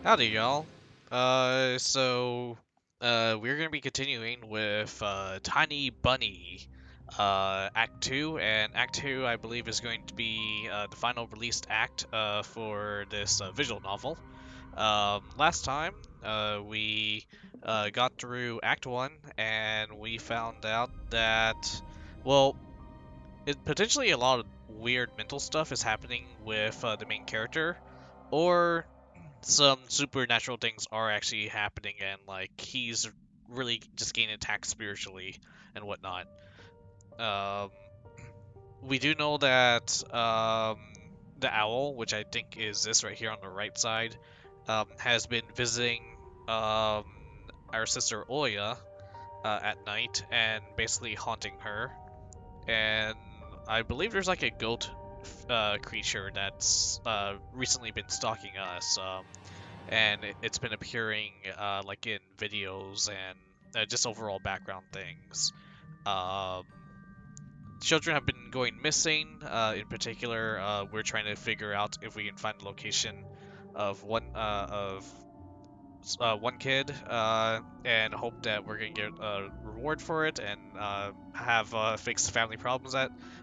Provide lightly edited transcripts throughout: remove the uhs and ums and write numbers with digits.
Howdy, y'all. We're gonna be continuing with Tiny Bunny, Act 2, and Act 2, I believe, is going to be the final released act for this visual novel. Last time, we got through Act 1, and we found out that, well, potentially a lot of weird mental stuff is happening with the main character, or some supernatural things are actually happening and like he's really just getting attacked spiritually and whatnot. Um, we do know that the owl, which I think is this right here on the right side, has been visiting um, our sister Oya at night and basically haunting her. And I believe there's like a goat creature that's recently been stalking us. And it's been appearing like in videos and just overall background things. Um, Children have been going missing. In particular, we're trying to figure out if we can find the location of one kid and hope that we're gonna get a reward for it and have fixed family problems.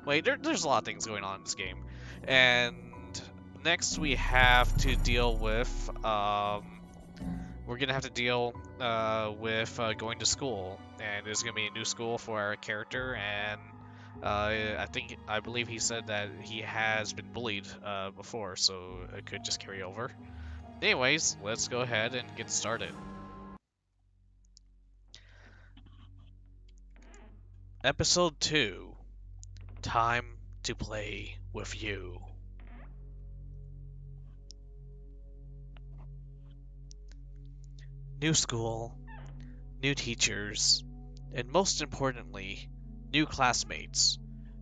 There's a lot of things going on in this game, and next we have to deal with we're gonna have to deal with going to school, and there's gonna be a new school for our character, and I believe he said that he has been bullied before, so it could just carry over. Anyways, let's go ahead and get started. Episode 2: Time to Play with You. New school, new teachers, and most importantly, new classmates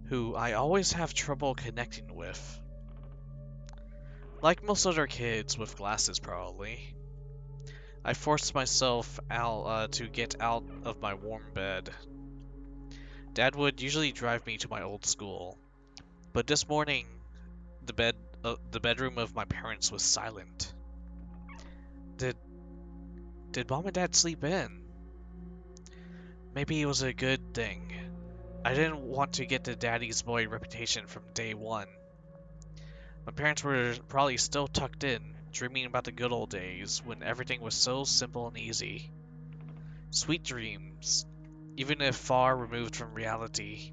who I always have trouble connecting with. Like most other kids with glasses, probably. I forced myself out to get out of my warm bed. Dad would usually drive me to my old school, but this morning the the bedroom of my parents was silent. Did did Mom and Dad sleep in? Maybe it was a good thing. I didn't want to get the daddy's boy reputation from day one. My parents were probably still tucked in, dreaming about the good old days when everything was so simple and easy. Sweet dreams, even if far removed from reality.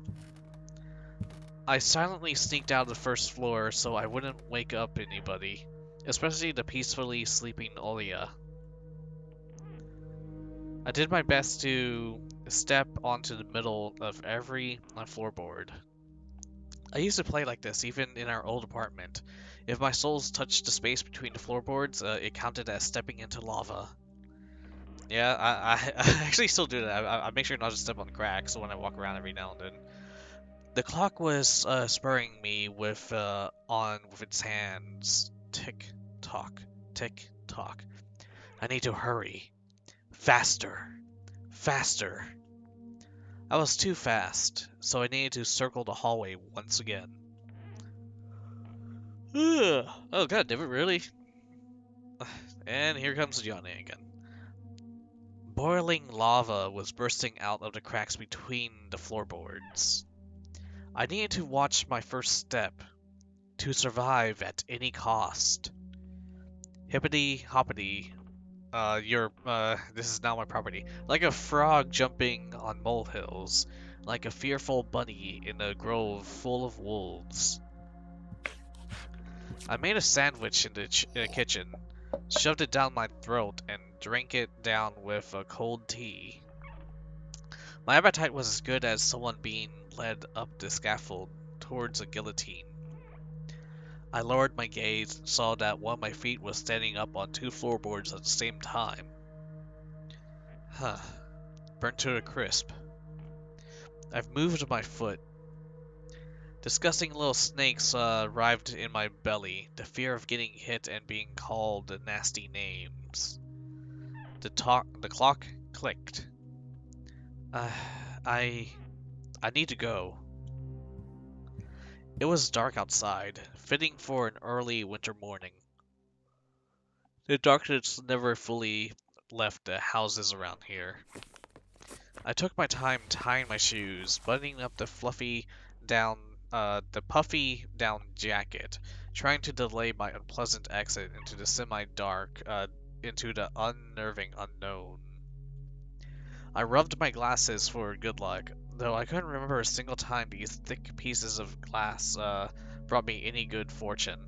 I silently sneaked out of the first floor so I wouldn't wake up anybody, especially the peacefully sleeping Olia. I did my best to step onto the middle of every floorboard. I used to play like this even in our old apartment. If my soles touched the space between the floorboards, it counted as stepping into lava. Yeah, I actually still do that. I make sure not to step on cracks when I walk around every now and then. The clock was spurring me on with its hands. Tick tock, tick tock. I need to hurry. Faster, faster. I was too fast, so I needed to circle the hallway once again. Ugh. Oh god, did it really? And here comes Johnny again. Boiling lava was bursting out of the cracks between the floorboards. I needed to watch my first step, to survive at any cost. Hippity hoppity, this is now my property. Like a frog jumping on molehills, like a fearful bunny in a grove full of wolves. I made a sandwich in the kitchen, shoved it down my throat, and drank it down with a cold tea. My appetite was as good as someone being led up the scaffold towards a guillotine. I lowered my gaze and saw that one of my feet was standing up on two floorboards at the same time. Huh. Burnt to a crisp. I've moved my foot. Disgusting little snakes arrived in my belly, the fear of getting hit and being called nasty names. The clock clicked. Uh, I... I need to go. It was dark outside, fitting for an early winter morning. The darkness never fully left the houses around here. I took my time tying my shoes, buttoning up down, the puffy down jacket, trying to delay my unpleasant exit into the semi-dark, into the unnerving unknown. I rubbed my glasses for good luck, though I couldn't remember a single time these thick pieces of glass, brought me any good fortune.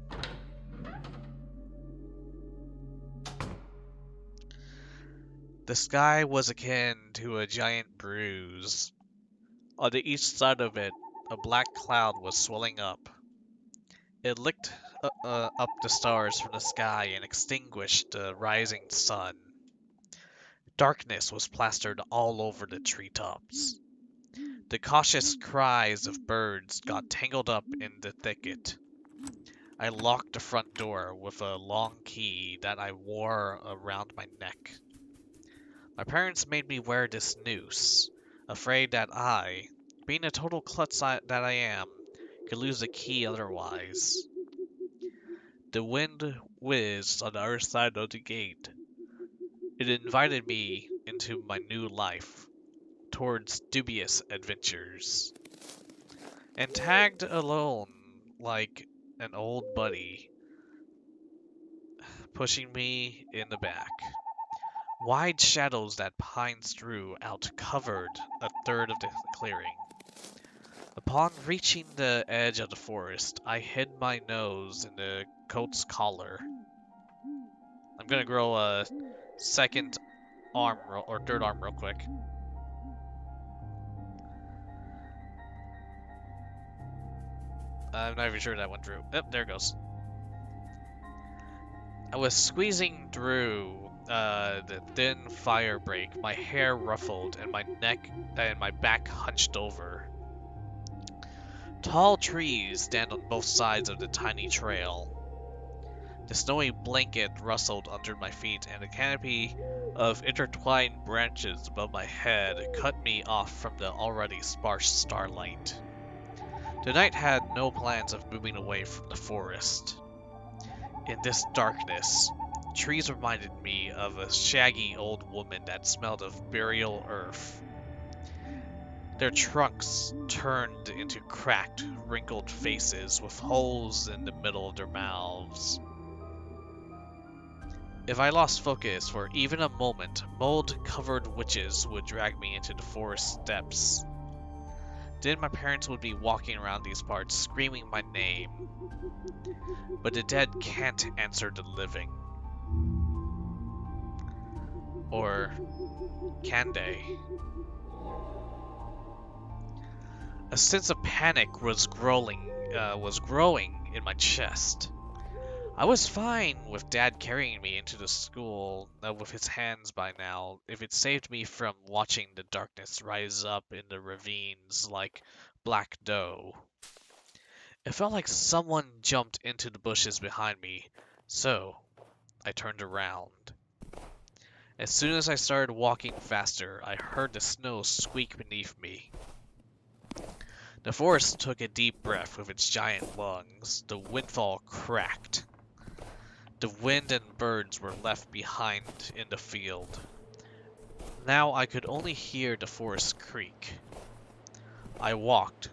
The sky was akin to a giant bruise. On the east side of it, a black cloud was swelling up. It licked up the stars from the sky and extinguished the rising sun. Darkness was plastered all over the treetops. The cautious cries of birds got tangled up in the thicket. I locked the front door with a long key that I wore around my neck. My parents made me wear this noose, afraid that I, being a total klutz that I am, could lose the key otherwise. The wind whizzed on the other side of the gate. It invited me into my new life, towards dubious adventures. And tagged alone like an old buddy, pushing me in the back. Wide shadows that pines threw out covered a third of the clearing. Upon reaching the edge of the forest, I hid my nose in the coat's collar. I'm gonna grow a second arm or third arm real quick. I'm not even sure that went through. Yep, there it goes. I was squeezing through the thin fire break, my hair ruffled and my neck and my back hunched over. Tall trees stand on both sides of the tiny trail. The snowy blanket rustled under my feet, and a canopy of intertwined branches above my head cut me off from the already sparse starlight. The night had no plans of moving away from the forest. In this darkness, trees reminded me of a shaggy old woman that smelled of burial earth. Their trunks turned into cracked, wrinkled faces with holes in the middle of their mouths. If I lost focus for even a moment, mold-covered witches would drag me into the forest depths. Then my parents would be walking around these parts screaming my name. But the dead can't answer the living. Or can they? A sense of panic was growing in my chest. I was fine with Dad carrying me into the school with his hands by now, if it saved me from watching the darkness rise up in the ravines like black dough. It felt like someone jumped into the bushes behind me, so I turned around. As soon as I started walking faster, I heard the snow squeak beneath me. The forest took a deep breath with its giant lungs. The windfall cracked. The wind and birds were left behind in the field. Now I could only hear the forest creak. I walked,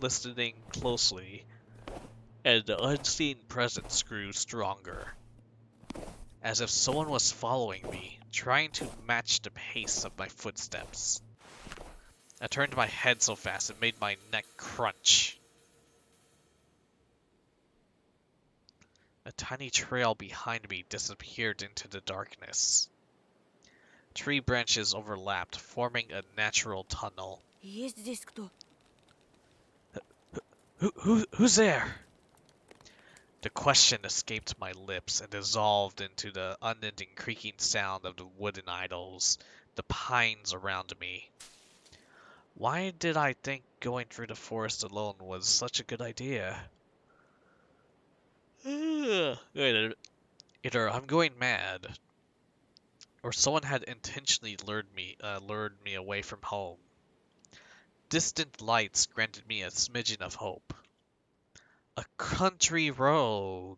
listening closely, and the unseen presence grew stronger. As if someone was following me, trying to match the pace of my footsteps. I turned my head so fast it made my neck crunch. A tiny trail behind me disappeared into the darkness. Tree branches overlapped, forming a natural tunnel. Who's there? The question escaped my lips and dissolved into the unending creaking sound of the wooden idols, the pines around me. Why did I think going through the forest alone was such a good idea? Either I'm going mad, or someone had intentionally lured me away from home. Distant lights granted me a smidgen of hope. A country road.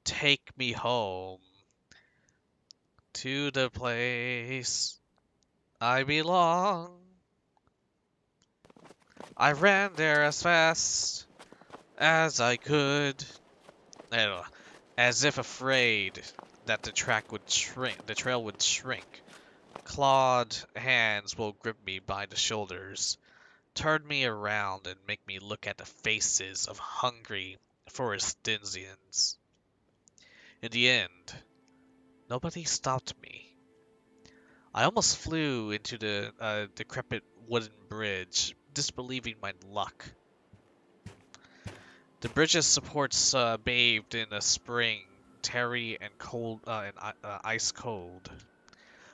Take me home. to the place I belong. I ran there as fast as I could, as if afraid that the trail would shrink. Clawed hands will grip me by the shoulders, turn me around and make me look at the faces of hungry Forestinians. In the end, nobody stopped me. I almost flew into the decrepit wooden bridge, disbelieving my luck. The bridge's supports bathed in a spring, tarry and cold and ice cold.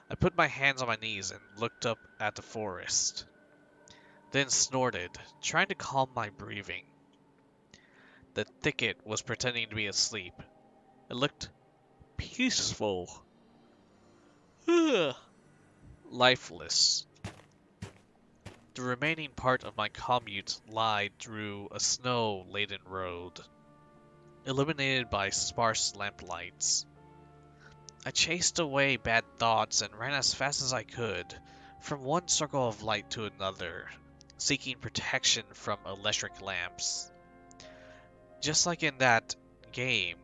I put my hands on my knees and looked up at the forest, then snorted, trying to calm my breathing. The thicket was pretending to be asleep. It looked peaceful, lifeless. The remaining part of my commute lied through a snow-laden road, illuminated by sparse lamplights. I chased away bad thoughts and ran as fast as I could, from one circle of light to another, seeking protection from electric lamps. Just like in that game,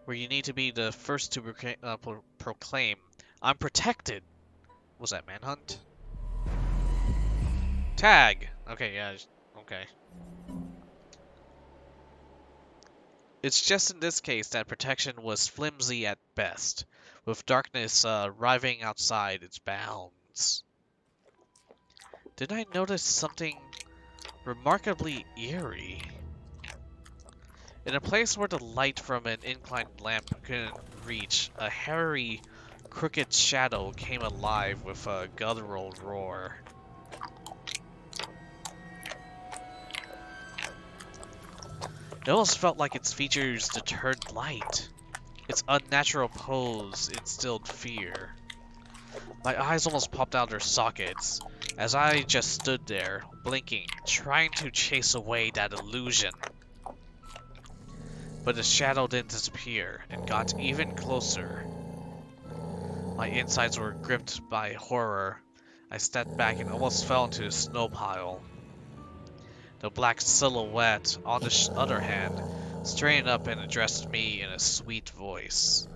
where you need to be the first to proclaim, "I'm protected." Was that Manhunt? Tag! Okay, yeah, okay. It's just in this case that protection was flimsy at best, with darkness arriving outside its bounds. Did I notice something remarkably eerie? In a place where the light from an inclined lamp couldn't reach, a hairy, crooked shadow came alive with a guttural roar. It almost felt like its features deterred light. Its unnatural pose instilled fear. My eyes almost popped out of their sockets as I just stood there, blinking, trying to chase away that illusion. But the shadow didn't disappear and got even closer. My insides were gripped by horror. I stepped back and almost fell into a snow pile. The black silhouette, on the other hand, straightened up and addressed me in a sweet voice.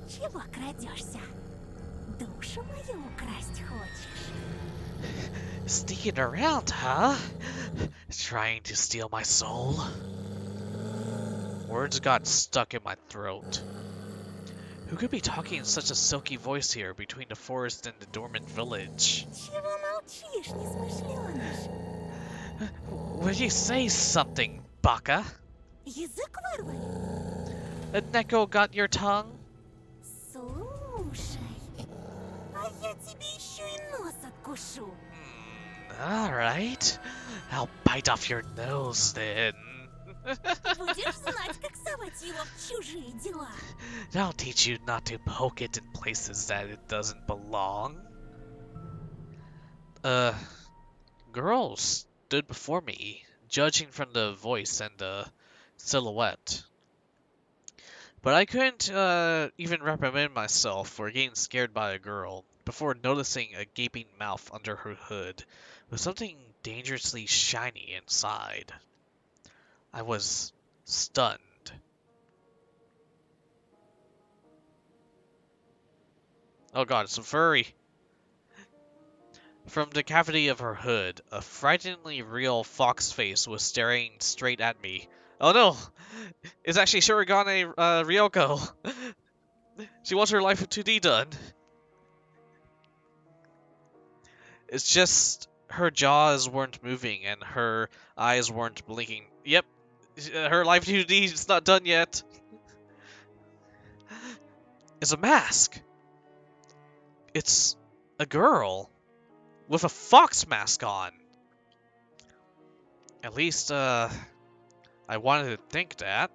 Чего крадешься? Душу мою украсть хочешь? Sneaking around, huh? Trying to steal my soul? Words got stuck in my throat. Who could be talking in such a silky voice here between the forest and the dormant village? Чего молчишь, несмышленыш? Will you say something, Baka? Язык вырвали? A Neko got your tongue? Слушай, а я тебе еще и нос откушу. Alright. I'll bite off your nose then. Будешь знать, как совать его в чужие дела. I'll teach you not to poke it in places that it doesn't belong. Girl stood before me, judging from the voice and the silhouette. But I couldn't even reprimand myself for getting scared by a girl before noticing a gaping mouth under her hood with something dangerously shiny inside. I was stunned. Oh god, it's a furry! From the cavity of her hood, a frighteningly real fox face was staring straight at me. Oh no! It's actually Shurigane Ryoko! She wants her life 2D done. It's just her jaws weren't moving and her eyes weren't blinking. Yep, her life 2D is not done yet. It's a mask. It's a girl with a fox mask on. At least, I wanted to think that.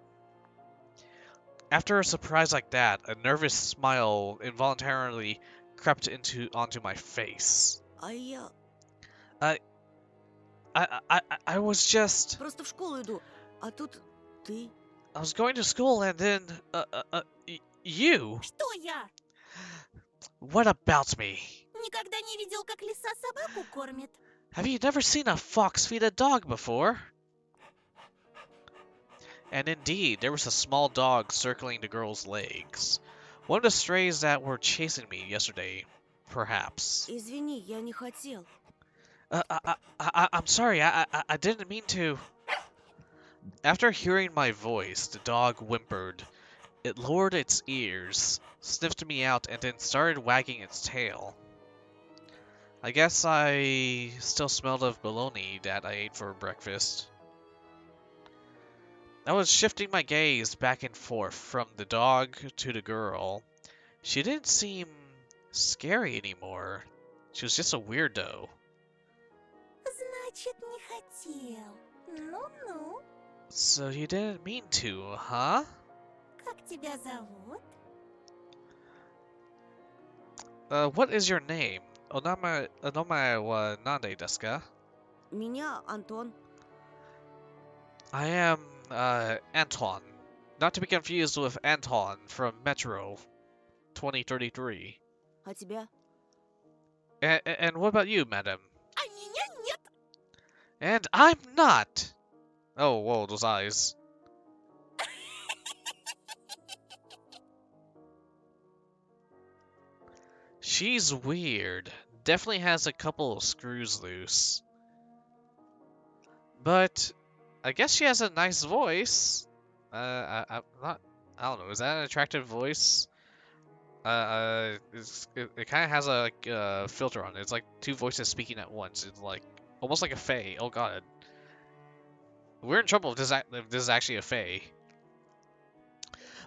After a surprise like that, a nervous smile involuntarily crept onto my face. А I was just... просто в школу иду, а тут ты. I was going to school and then, you... Что я? What about me? Никогда не видел, как лиса собаку кормит. Have you never seen a fox feed a dog before? And indeed, there was a small dog circling the girl's legs. One of the strays that were chasing me yesterday, perhaps. Извини, я не хотел. I'm sorry, I didn't mean to. After hearing my voice, the dog whimpered. It lowered its ears, sniffed me out, and then started wagging its tail. I guess I still smelled of bologna that I ate for breakfast. I was shifting my gaze back and forth from the dog to the girl. She didn't seem scary anymore. She was just a weirdo. Значит, не хотел. Ну-ну. So you didn't mean to, huh? Как тебя зовут? What is your name? Onamae wa nande desu ka? Меня Антон. I am, Anton. Not to be confused with Anton from Metro 2033. А тебя? And what about you, madam? А меня нет. And I'm not! Oh, whoa, those eyes. She's weird. Definitely has a couple of screws loose. But I guess she has a nice voice. I'm not. I don't know. Is that an attractive voice? It kind of has a filter on it. It's like two voices speaking at once. It's like almost like a fae. Oh god, we're in trouble if this is actually a fae.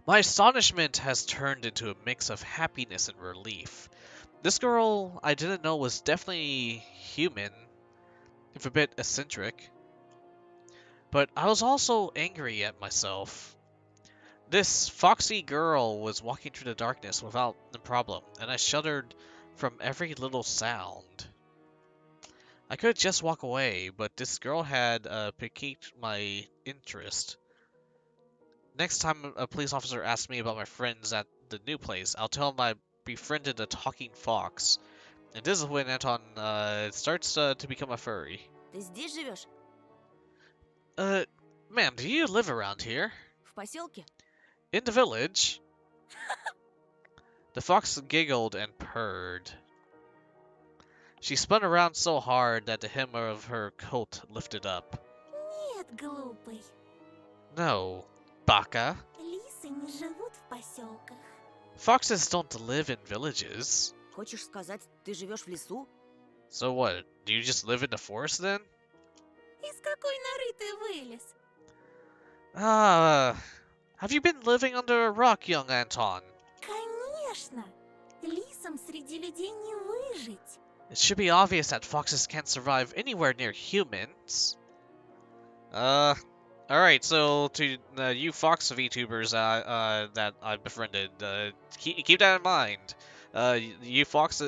My astonishment has turned into a mix of happiness and relief. This girl I didn't know was definitely human, if a bit eccentric. But I was also angry at myself. This foxy girl was walking through the darkness without a problem, and I shuddered from every little sound. I could just walk away, but this girl had piqued my interest. Next time a police officer asks me about my friends at the new place, I'll tell him I befriended a talking fox. And this is when Anton starts to become a furry. Ты здесь живешь? Ma'am, do you live around here? В поселке? In the village? The fox giggled and purred. She spun around so hard that the hem of her coat lifted up. Нет, глупый. No, baka. Лисы не живут в поселках. Foxes don't live in villages. Хочешь сказать, ты живешь в лесу? So what, do you just live in the forest then? Из какой норы ты вылез? Have you been living under a rock, young Anton? Конечно. Лисам среди людей не выжить. It should be obvious that foxes can't survive anywhere near humans. Alright, so to you fox VTubers that I befriended, keep that in mind. You fox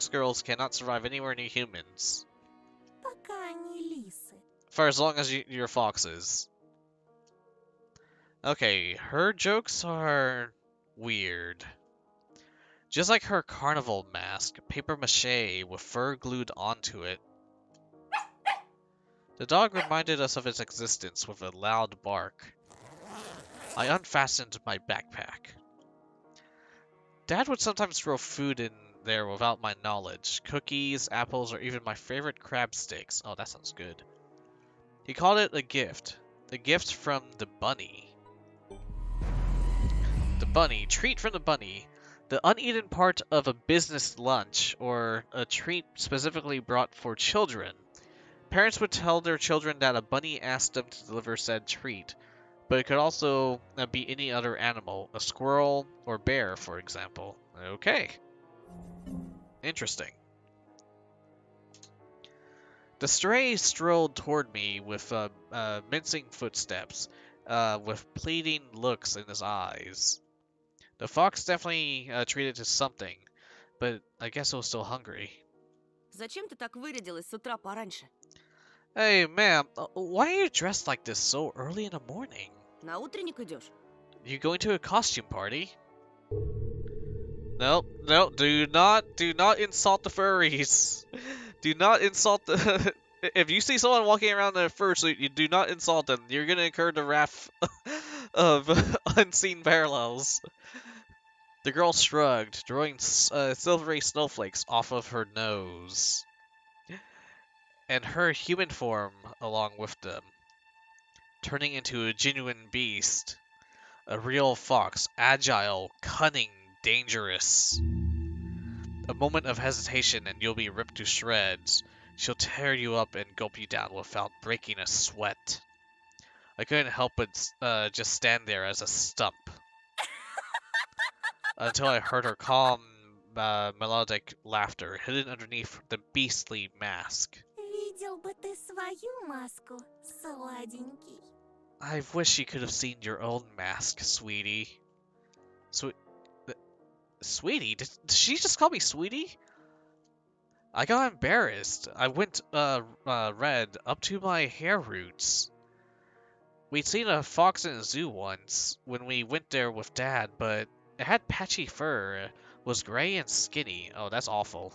girls cannot survive anywhere near humans. Пока они лисы. For as long as you're foxes. Okay, her jokes are weird. Just like her carnival mask, paper mache with fur glued onto it. The dog reminded us of its existence with a loud bark. I unfastened my backpack. Dad would sometimes throw food in there without my knowledge. Cookies, apples, or even my favorite crab sticks. Oh, that sounds good. He called it a gift. A gift from the bunny. The bunny. Treat from the bunny. The uneaten part of a business lunch, or a treat specifically brought for children. Parents would tell their children that a bunny asked them to deliver said treat, but it could also be any other animal, a squirrel or bear, for example. Okay. Interesting. The stray strolled toward me with mincing footsteps, with pleading looks in his eyes. The fox definitely treated to something, but I guess it was still hungry. Зачем ты так вырядилась с утра пораньше? Hey, ma'am, why are you dressed like this so early in the morning? На утренник идешь? You going to a costume party? No, no, do not insult the furries. Do not insult the. If you see someone walking around in a fursuit, you do not insult them. You're gonna incur the wrath of unseen parallels. The girl shrugged, drawing silvery snowflakes off of her nose, and her human form along with them, turning into a genuine beast, a real fox, agile, cunning, dangerous. A moment of hesitation and you'll be ripped to shreds. She'll tear you up and gulp you down without breaking a sweat. I couldn't help but just stand there as a stump until I heard her calm, melodic laughter hidden underneath the beastly mask. Видел бы ты свою маску, сладенький. I wish you could have seen your own mask, sweetie. Sweetie? Did she just call me sweetie? I got embarrassed. I went red up to my hair roots. We'd seen a fox in a zoo once when we went there with Dad, but it had patchy fur, was gray and skinny. Oh, that's awful.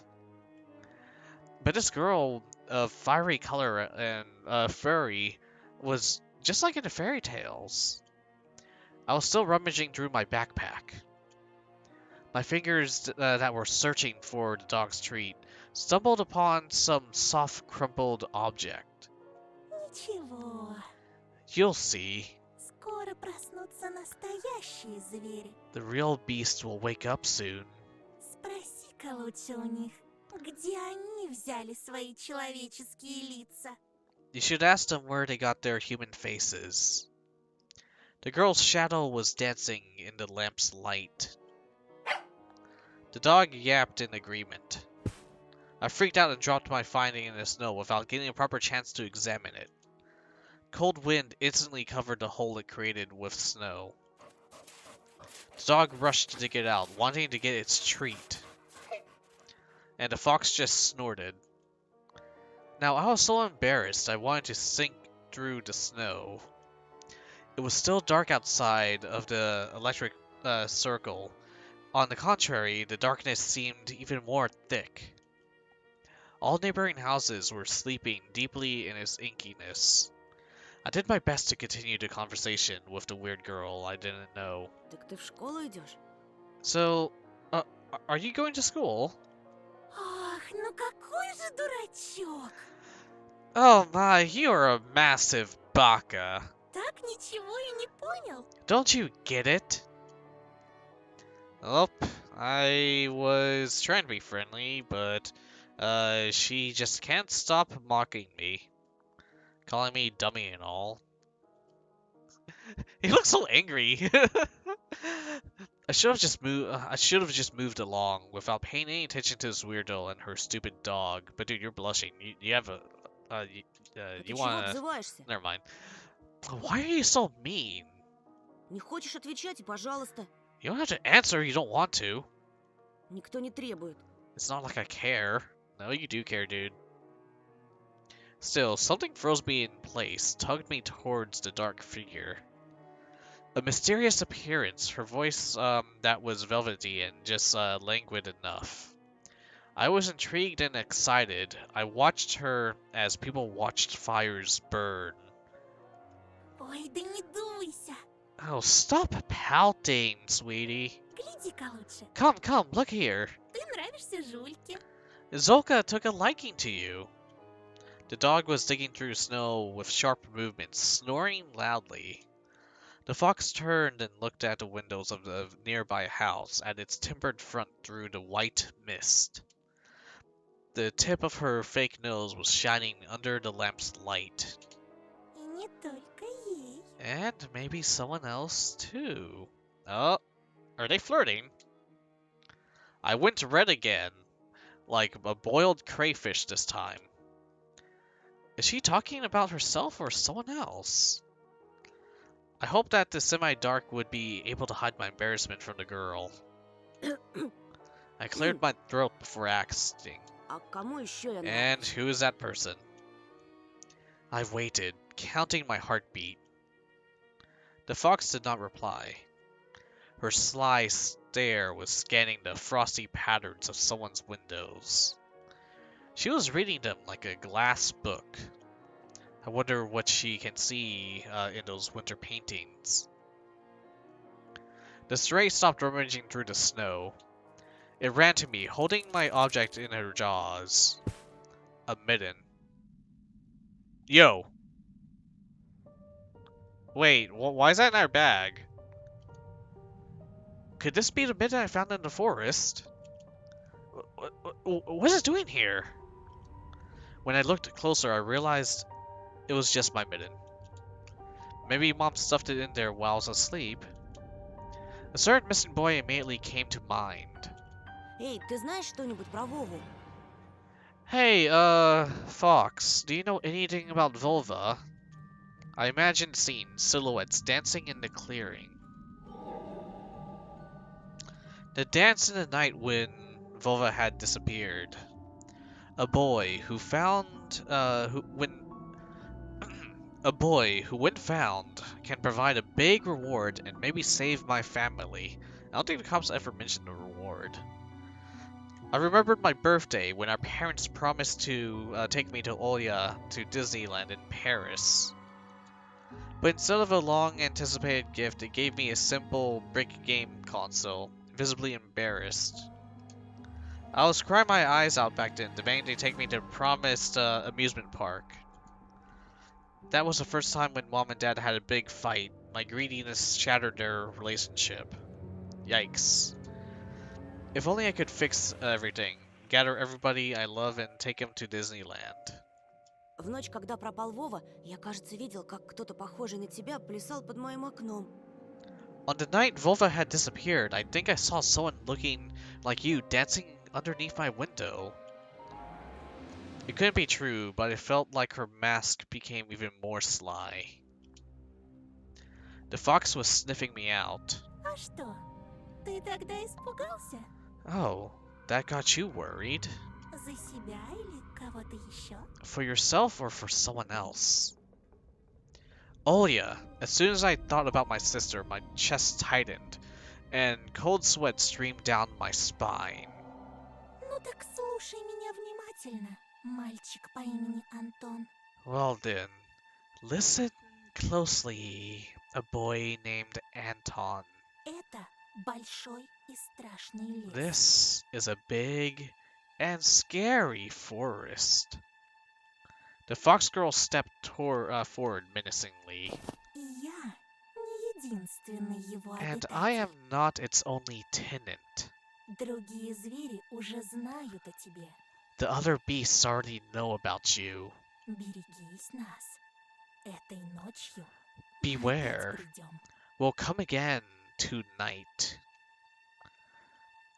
But this girl of fiery color and furry was just like in the fairy tales. I was still rummaging through my backpack. My fingers that were searching for the dog's treat stumbled upon some soft crumpled object. Ничего, You'll see. скоро проснутся настоящие звери. The real beast will wake up soon. Спроси-ка лучше у них, где они взяли свои человеческие лица. You should ask them where they got their human faces. The girl's shadow was dancing in the lamp's light. The dog yapped in agreement. I freaked out and dropped my finding in the snow without getting a proper chance to examine it. Cold wind instantly covered the hole it created with snow. The dog rushed to dig it out, wanting to get its treat. And the fox just snorted. Now I was so embarrassed I wanted to sink through the snow. It was still dark outside of the electric circle. On the contrary, the darkness seemed even more thick. All neighboring houses were sleeping deeply in its inkiness. I did my best to continue the conversation with the weird girl I didn't know. Так ты в школу идешь? So, are you going to school? Ах, ну какой же дурачок! Oh my, you're a massive baka. Так ничего и не понял. Don't you get it? Well, I was trying to be friendly, but she just can't stop mocking me. Calling me dummy and all. He looks so angry. I should have just moved along without paying any attention to this weirdo and her stupid dog. But dude, you're blushing. You have a А you ты чего wanna? обзываешься? Never mind. Why are you so mean? Не хочешь отвечать, и пожалуйста. You don't have to answer if you don't want to. Никто не требует. It's not like I care. No, you do care, dude. Still, something froze me in place, tugged me towards the dark figure. A mysterious appearance, her voice that was velvety and just languid enough. I was intrigued and excited. I watched her as people watched fires burn. Ой, да не дуйся. Oh, stop pouting, sweetie. Гляди-ка лучше. Come, look here. Ты нравишься Жульке. Zolka took a liking to you. The dog was digging through snow with sharp movements, snoring loudly. The fox turned and looked at the windows of the nearby house, at its timbered front through the white mist. The tip of her fake nose was shining under the lamp's light. И не только ей. And maybe someone else, too. Oh, are they flirting? I went red again, like a boiled crayfish this time. Is she talking about herself or someone else? I hoped that the semi-dark would be able to hide my embarrassment from the girl. I cleared my throat before asking, А кому еще я and нравлюсь? who is that person? I waited, counting my heartbeat. The fox did not reply. Her sly stare was scanning the frosty patterns of someone's windows. She was reading them like a glass book. I wonder what she can see in those winter paintings. The stray stopped rummaging through the snow. It ran to me, holding my object in her jaws. A mitten. Yo! Wait, why is that in our bag? Could this be the mitten I found in the forest? What is it doing here? When I looked closer, I realized it was just my mitten. Maybe Mom stuffed it in there while I was asleep. A certain missing boy immediately came to mind. Эй, ты знаешь что-нибудь про Вову? Hey, Fox, do you know anything about Volva? I imagined seeing silhouettes dancing in the clearing. The dance in the night when Volva had disappeared. A boy who when found can provide a big reward and maybe save my family. I don't think the cops ever mentioned the reward. I remembered my birthday when our parents promised to take me to Oya to Disneyland in Paris. But instead of a long-anticipated gift, it gave me a simple brick game console, visibly embarrassed. I was crying my eyes out back then, demanding to take me to the promised amusement park. That was the first time when Mom and Dad had a big fight. My greediness shattered their relationship. Yikes. If only I could fix everything, gather everybody I love and take them to Disneyland. В ночь, когда пропал Вова, я, кажется, видел, как кто-то похожий на тебя плясал под моим окном. On the night Volva had disappeared, I think I saw someone looking like you dancing underneath my window. It couldn't be true, but it felt like her mask became even more sly. The fox was sniffing me out. А что, ты тогда испугался? Oh, that got you worried? За себя или кого-то еще? For yourself or for someone else? Oh yeah, as soon as I thought about my sister, my chest tightened, and cold sweat streamed down my spine. Ну так слушай меня внимательно, мальчик по имени Антон. Well then, listen closely, a boy named Anton. Это большой и страшный лес. This is a big and scary forest. The fox girl stepped forward menacingly. И я не единственный его And I am обитатель. not its only tenant. Другие звери уже знают о тебе. The other beasts already know about you. Берегись нас. Этой ночью Beware. мы опять придем. We'll come again tonight.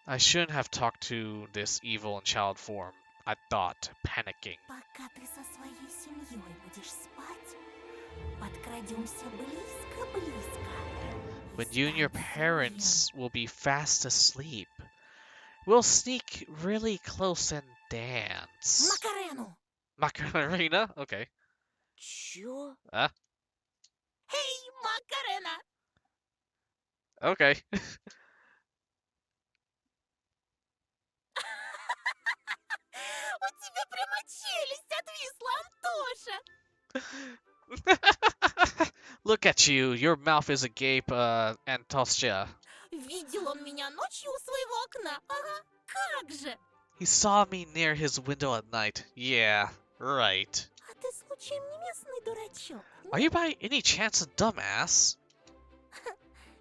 I shouldn't have talked to this evil in child form, I thought, panicking. Пока ты со своей семьей будешь спать, подкрадемся близко-близко. When you and your parents will be fast asleep, we'll sneak really close and dance. Макарену! Macarena? Okay. Чё? Эй, Макарена! Okay. У тебя прямо челюсть отвисла, Антоша! Look at you. Your mouth is agape, Antostia. Видел он меня ночью у своего окна? Ага, как же! He saw me near his window at night. Yeah, right. А ты случаем не местный дурачок? Are you by any chance a dumbass?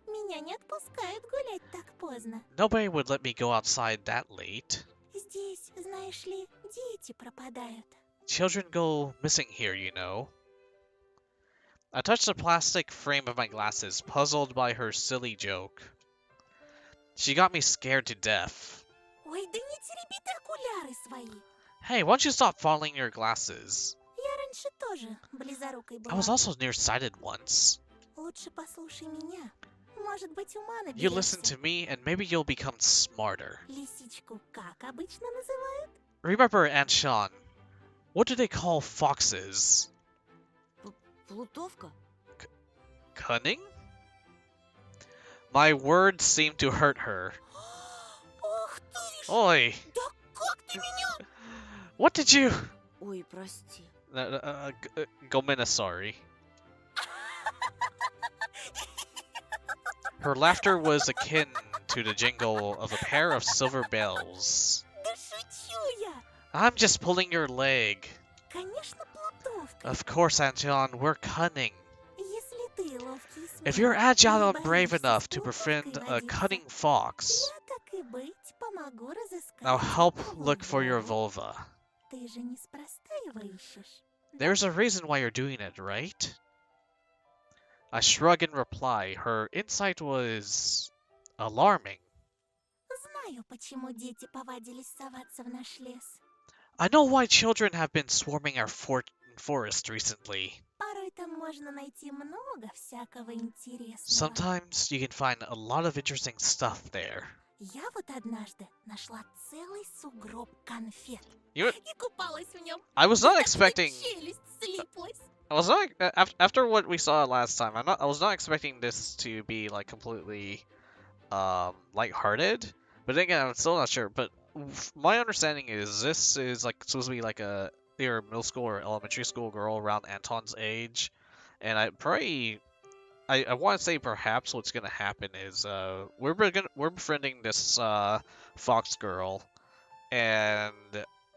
Меня не отпускают гулять так поздно. Nobody would let me go outside that late. Здесь, знаешь ли, дети пропадают. Children go missing here, you know. I touched the plastic frame of my glasses, puzzled by her silly joke. She got me scared to death. Ой, да не тереби ты окуляры свои. Hey, why don't you stop fondling your glasses? Я раньше тоже близорукой I was была. also nearsighted once. Лучше послушай меня. Может быть, ума You listen наберешься. to me, and maybe you'll become smarter. Лисичку как обычно называют? Remember, Aunt Sean, what do they call foxes? Плутовка? Cunning? My words seemed to hurt her. Ох ты ж! Oi! Да как ты меня? What did you... Ой, прости. Gomina sorry. Her laughter was akin to the jingle of a pair of silver bells. Да шучу я! I'm just pulling your leg. Конечно, плутовка. Of course, Anton, we're cunning. Если ты ловкий и If смелый, you're agile не and brave боишься enough с to плутовкой befriend a водиться, cunning fox, я, так и быть, помогу разыскать now help эту look for your vulvu. vulva. Ты же неспроста его ищешь. There's a reason why you're doing it, right? I shrug in reply. Her insight was alarming. Знаю, почему дети повадились соваться в наш лес. I know why children have been swarming our forest recently. Порой там можно найти много всякого интересного. Sometimes you can find a lot of interesting stuff there. Я вот однажды нашла целый сугроб конфет. You- И купалась в нем. I was not expecting. Челюсть слиплась. I was not after what we saw last time. I was not expecting this to be like completely lighthearted. But then again, I'm still not sure. But my understanding is this is like supposed to be like a either middle school or elementary school girl around Anton's age, and I want to say perhaps what's gonna happen is we're befriending this fox girl, and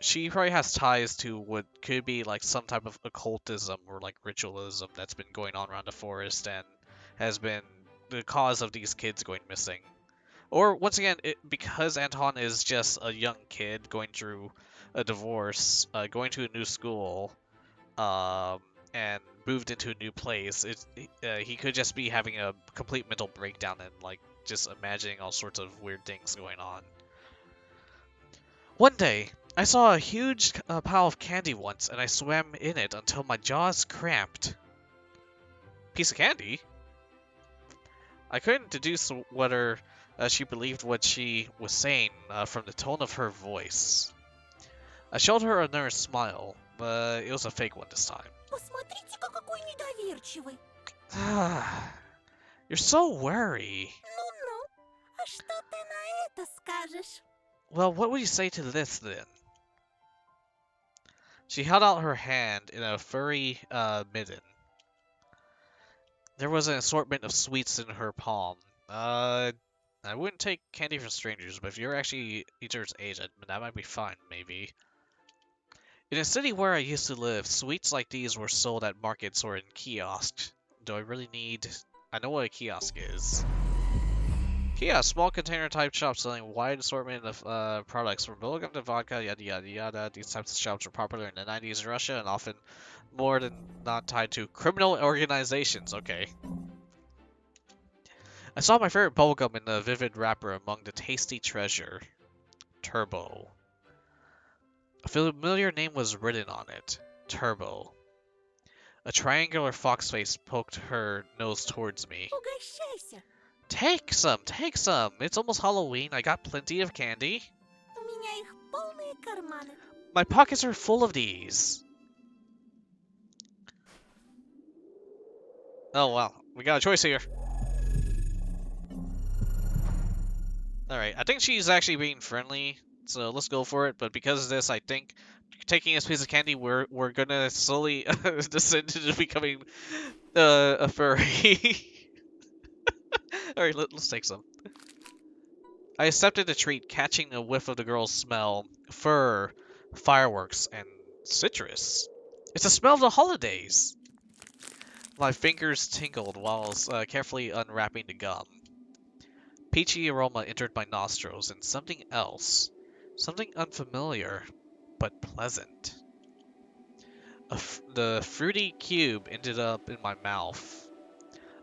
she probably has ties to what could be like some type of occultism or like ritualism that's been going on around the forest and has been the cause of these kids going missing. Or once again, because Anton is just a young kid going through a divorce, going to a new school, and moved into a new place, he could just be having a complete mental breakdown and like just imagining all sorts of weird things going on. One day, I saw a huge pile of candy once, and I swam in it until my jaws cramped. Piece of candy? I couldn't deduce whether she believed what she was saying from the tone of her voice. I showed her another smile, but it was a fake one this time. Посмотрите-ка, какой недоверчивый. You're so wary. Ну-ну, а что ты на это скажешь? Well, what would you say to this then? She held out her hand in a furry midden. There was an assortment of sweets in her palm. I wouldn't take candy from strangers, but if you're actually Eater's age, that might be fine, maybe. In a city where I used to live, sweets like these were sold at markets or in kiosks. Do I really need... I know what a kiosk is. Kiosk, small container type shop selling a wide assortment of products from bubblegum to vodka, yada yada yada. These types of shops were popular in the 90s in Russia and often more than not tied to criminal organizations. Okay. I saw my favorite bubblegum in the vivid wrapper among the tasty treasure. Turbo. A familiar name was written on it. Turbo. A triangular fox face poked her nose towards me. Угощайся. Take some, take some. It's almost Halloween. I got plenty of candy. У меня их полные карманы. My pockets are full of these. Oh, well. We got a choice here. Alright, I think she's actually being friendly, so let's go for it. But because of this, I think taking this piece of candy, we're gonna slowly descend into becoming a furry. Alright, let's take some. I accepted the treat, catching a whiff of the girl's smell, fur, fireworks, and citrus. It's the smell of the holidays! My fingers tingled while carefully unwrapping the gum. Peachy aroma entered my nostrils, and something else. Something unfamiliar, but pleasant. The fruity cube ended up in my mouth.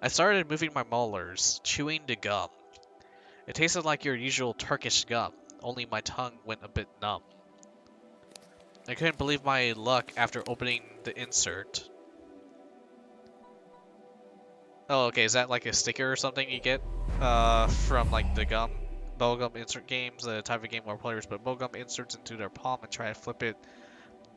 I started moving my molars, chewing the gum. It tasted like your usual Turkish gum, only my tongue went a bit numb. I couldn't believe my luck after opening the insert. Oh, okay, is that like a sticker or something you get from like the bubblegum insert games, the type of game where players put bubblegum inserts into their palm and try to flip it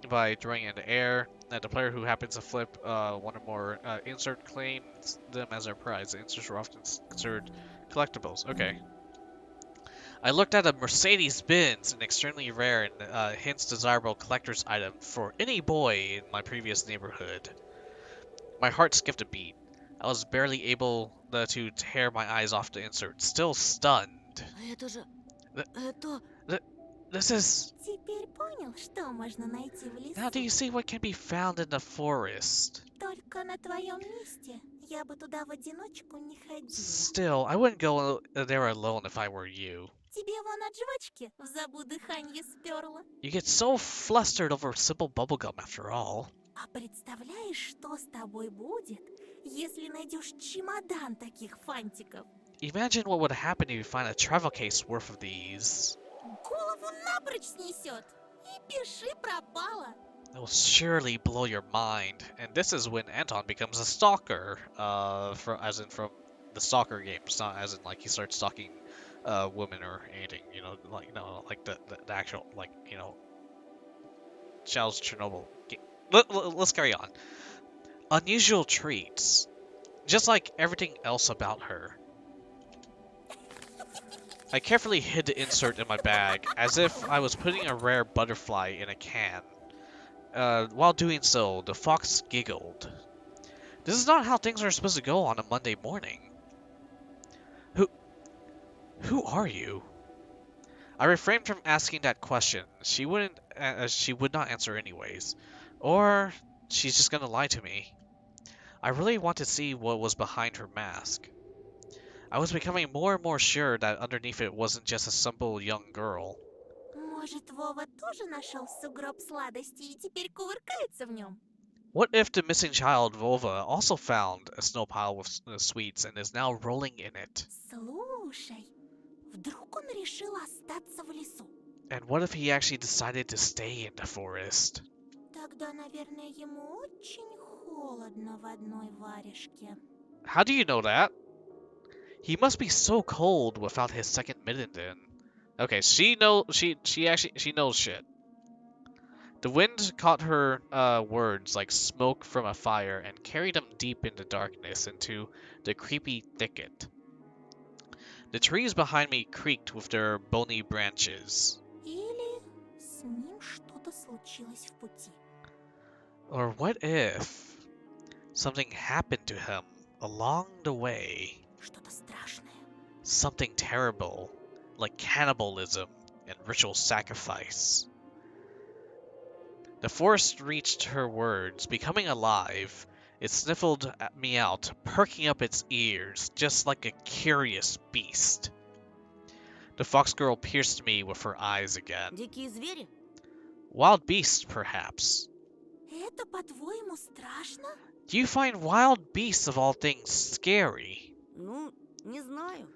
by throwing it in the air. And the player who happens to flip one or more insert claims them as their prize. The inserts are often considered collectibles. Okay. I looked at a Mercedes-Benz, an extremely rare and hence desirable collector's item for any boy in my previous neighborhood. My heart skipped a beat. I was barely able to tear my eyes off the insert, still stunned. Это же... Th- Это... th- This is... Теперь понял, что можно найти в Now do лесу? you see what can be found in the forest? Только на твоем месте я бы туда в одиночку не ходила. Still, I wouldn't go there alone if I were you. Тебе вон от жвачки в забу дыханье сперло. You get so flustered over simple bubblegum after all. А представляешь, что с тобой будет, если найдешь чемодан таких фантиков? Imagine what would happen if you find a travel case worth of these. Голову напрочь снесет. И пиши пропало. It will surely blow your mind. And this is when Anton becomes a stalker, as in from the stalker games, not as in like he starts stalking women or anything, you know, like no, like the actual, like, you know, Shell's Chernobyl game. Let's carry on. Unusual treats. Just like everything else about her. I carefully hid the insert in my bag, as if I was putting a rare butterfly in a can. While doing so, the fox giggled. This is not how things are supposed to go on a Monday morning. Who are you? I refrained from asking that question. She would not answer anyways. Or she's just gonna lie to me. I really want to see what was behind her mask. I was becoming more and more sure that underneath it wasn't just a simple young girl. Может, Вова тоже нашел сугроб сладостей и теперь кувыркается в нем? What if the missing child, Volva, also found a snow pile with sweets and is now rolling in it? Слушай, вдруг он решил остаться в лесу? And what if he actually decided to stay in the forest? Тогда, наверное, ему очень холодно в одной варежке. How do you know that? He must be so cold without his second mitten then. Okay, she knows shit. The wind caught her words like smoke from a fire and carried them deep into darkness into the creepy thicket. The trees behind me creaked with their bony branches. Или с ним что-то случилось в пути. Or what if something happened to him along the way? Что-то страшное. Something terrible, like cannibalism and ritual sacrifice. The forest reached her words, becoming alive. It sniffled at me out, perking up its ears, just like a curious beast. The fox girl pierced me with her eyes again. Дикие звери? Wild beasts, perhaps. Это, по-твоему, страшно? Do you find wild beasts of all things scary? Ну, не знаю.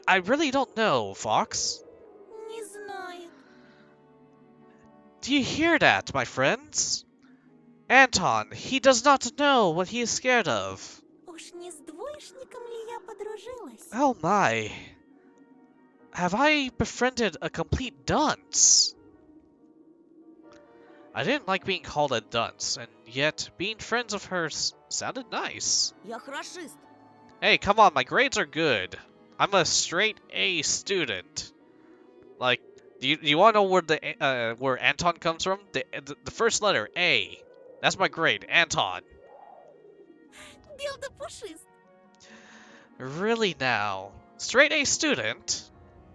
I really don't know, Fox. Не знаю. Do you hear that, my friends? Anton, he does not know what he is scared of. Уж не с двоечником ли я подружилась? Oh my. Have I befriended a complete dunce? I didn't like being called a dunce, and yet being friends of hers sounded nice. Я хорошист. Hey, come on, my grades are good. I'm a straight A student. Like, do you want to know where Anton comes from? The first letter, A. That's my grade, Anton. Бел да пушист. Really now? Straight A student?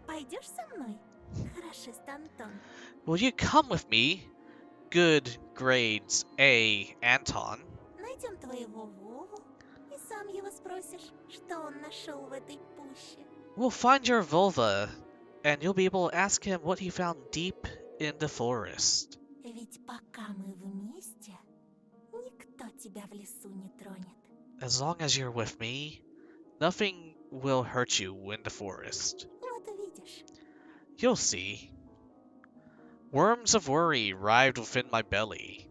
Пойдешь со мной, хорошист Антон? Will you come with me? Good grades A, Anton. Найдем твоего Вову и сам его спросишь, что он нашел в этой пуще. We'll find your vulva, and you'll be able to ask him what he found deep in the forest. Ведь пока мы вместе, никто тебя в лесу не тронет. As long as you're with me, nothing will hurt you in the forest. Вот увидишь. You'll see. Worms of worry writhed within my belly.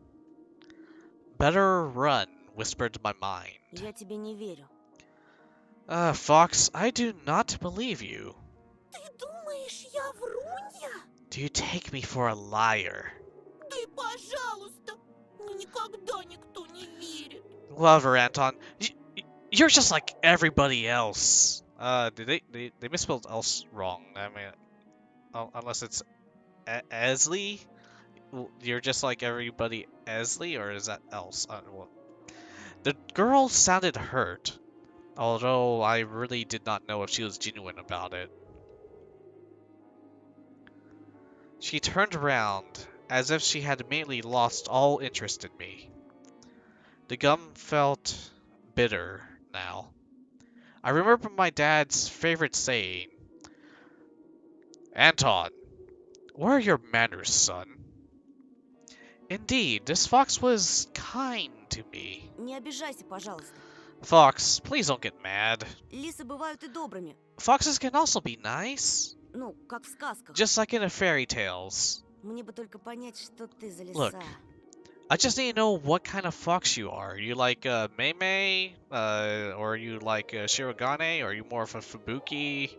Better run, whispered my mind. Я тебе не верю. Fox, I do not believe you. Ты думаешь, я врунья? Do you take me for a liar? Да и пожалуйста, мне никогда никто не верит. Lover, Anton, you're just like everybody else. They misspelled else wrong. I mean, unless it's Esley? You're just like everybody Esley, or is that else? Well, the girl sounded hurt, although I really did not know if she was genuine about it. She turned around, as if she had immediately lost all interest in me. The gum felt bitter now. I remember my dad's favorite saying, Anton, where are your manners, son? Indeed, this fox was kind to me. Не обижайся, пожалуйста. Fox, please don't get mad. Лисы бывают и добрыми. Foxes can also be nice, Ну, как в сказках. just like in the fairy tales. Мне бы только понять, что ты за Look, лиса. I just need to know what kind of fox you are. You like Mei, or you like Shirogane, or are you more of a Fubuki?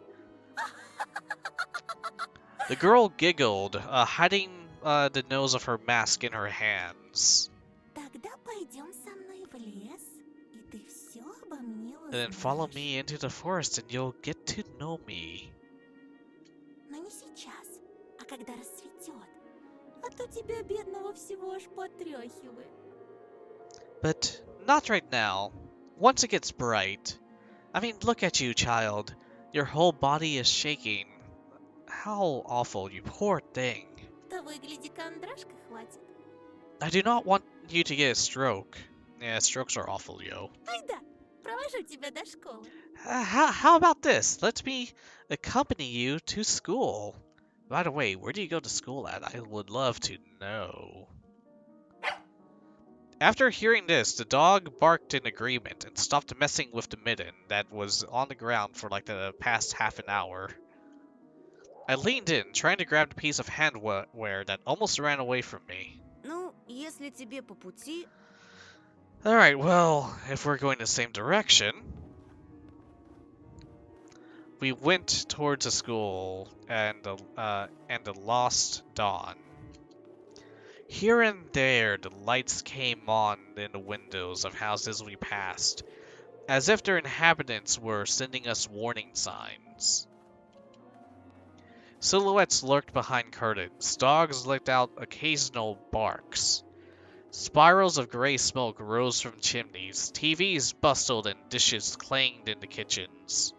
The girl giggled, hiding the nose of her mask in her hands. Тогда пойдем со мной в лес, и ты все обо мне And then follow узнаешь. me into the forest and you'll get to know me. Но не сейчас, а когда рассветет. А то тебя, бедного, всего аж потряхивает. But not right now. Once it gets bright. I mean, look at you, child. Your whole body is shaking. How awful, you poor thing. Того и гляди, кондрашка хватит. I do not want you to get a stroke. Yeah, strokes are awful, yo. Айда, провожу тебя до школы. How about this? Let me accompany you to school. By the way, where do you go to school at? I would love to know. After hearing this, the dog barked in agreement and stopped messing with the mitten that was on the ground for like the past half an hour. I leaned in, trying to grab the piece of handwear that almost ran away from me. Ну, если тебе по пути... Alright, well, if we're going the same direction... We went towards a school and the lost dawn. Here and there, the lights came on in the windows of houses we passed, as if their inhabitants were sending us warning signs. Silhouettes lurked behind curtains, dogs let out occasional barks. Spirals of gray smoke rose from chimneys, TVs bustled and dishes clanged in the kitchens.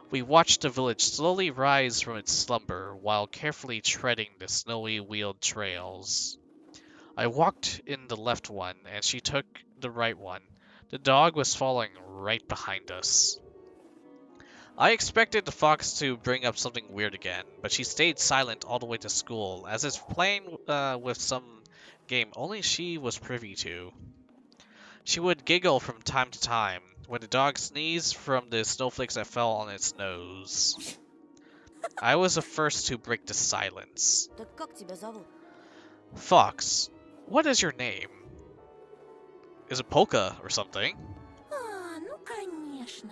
We watched the village slowly rise from its slumber while carefully treading the snowy wheeled trails. I walked in the left one, and she took the right one. The dog was following right behind us. I expected the fox to bring up something weird again, but she stayed silent all the way to school, as if playing with some game only she was privy to. She would giggle from time to time when the dog sneezed from the snowflakes that fell on its nose. I was the first to break the silence. Так как тебя зовут? Fox, what is your name? Is it Polka or something? А, ну конечно.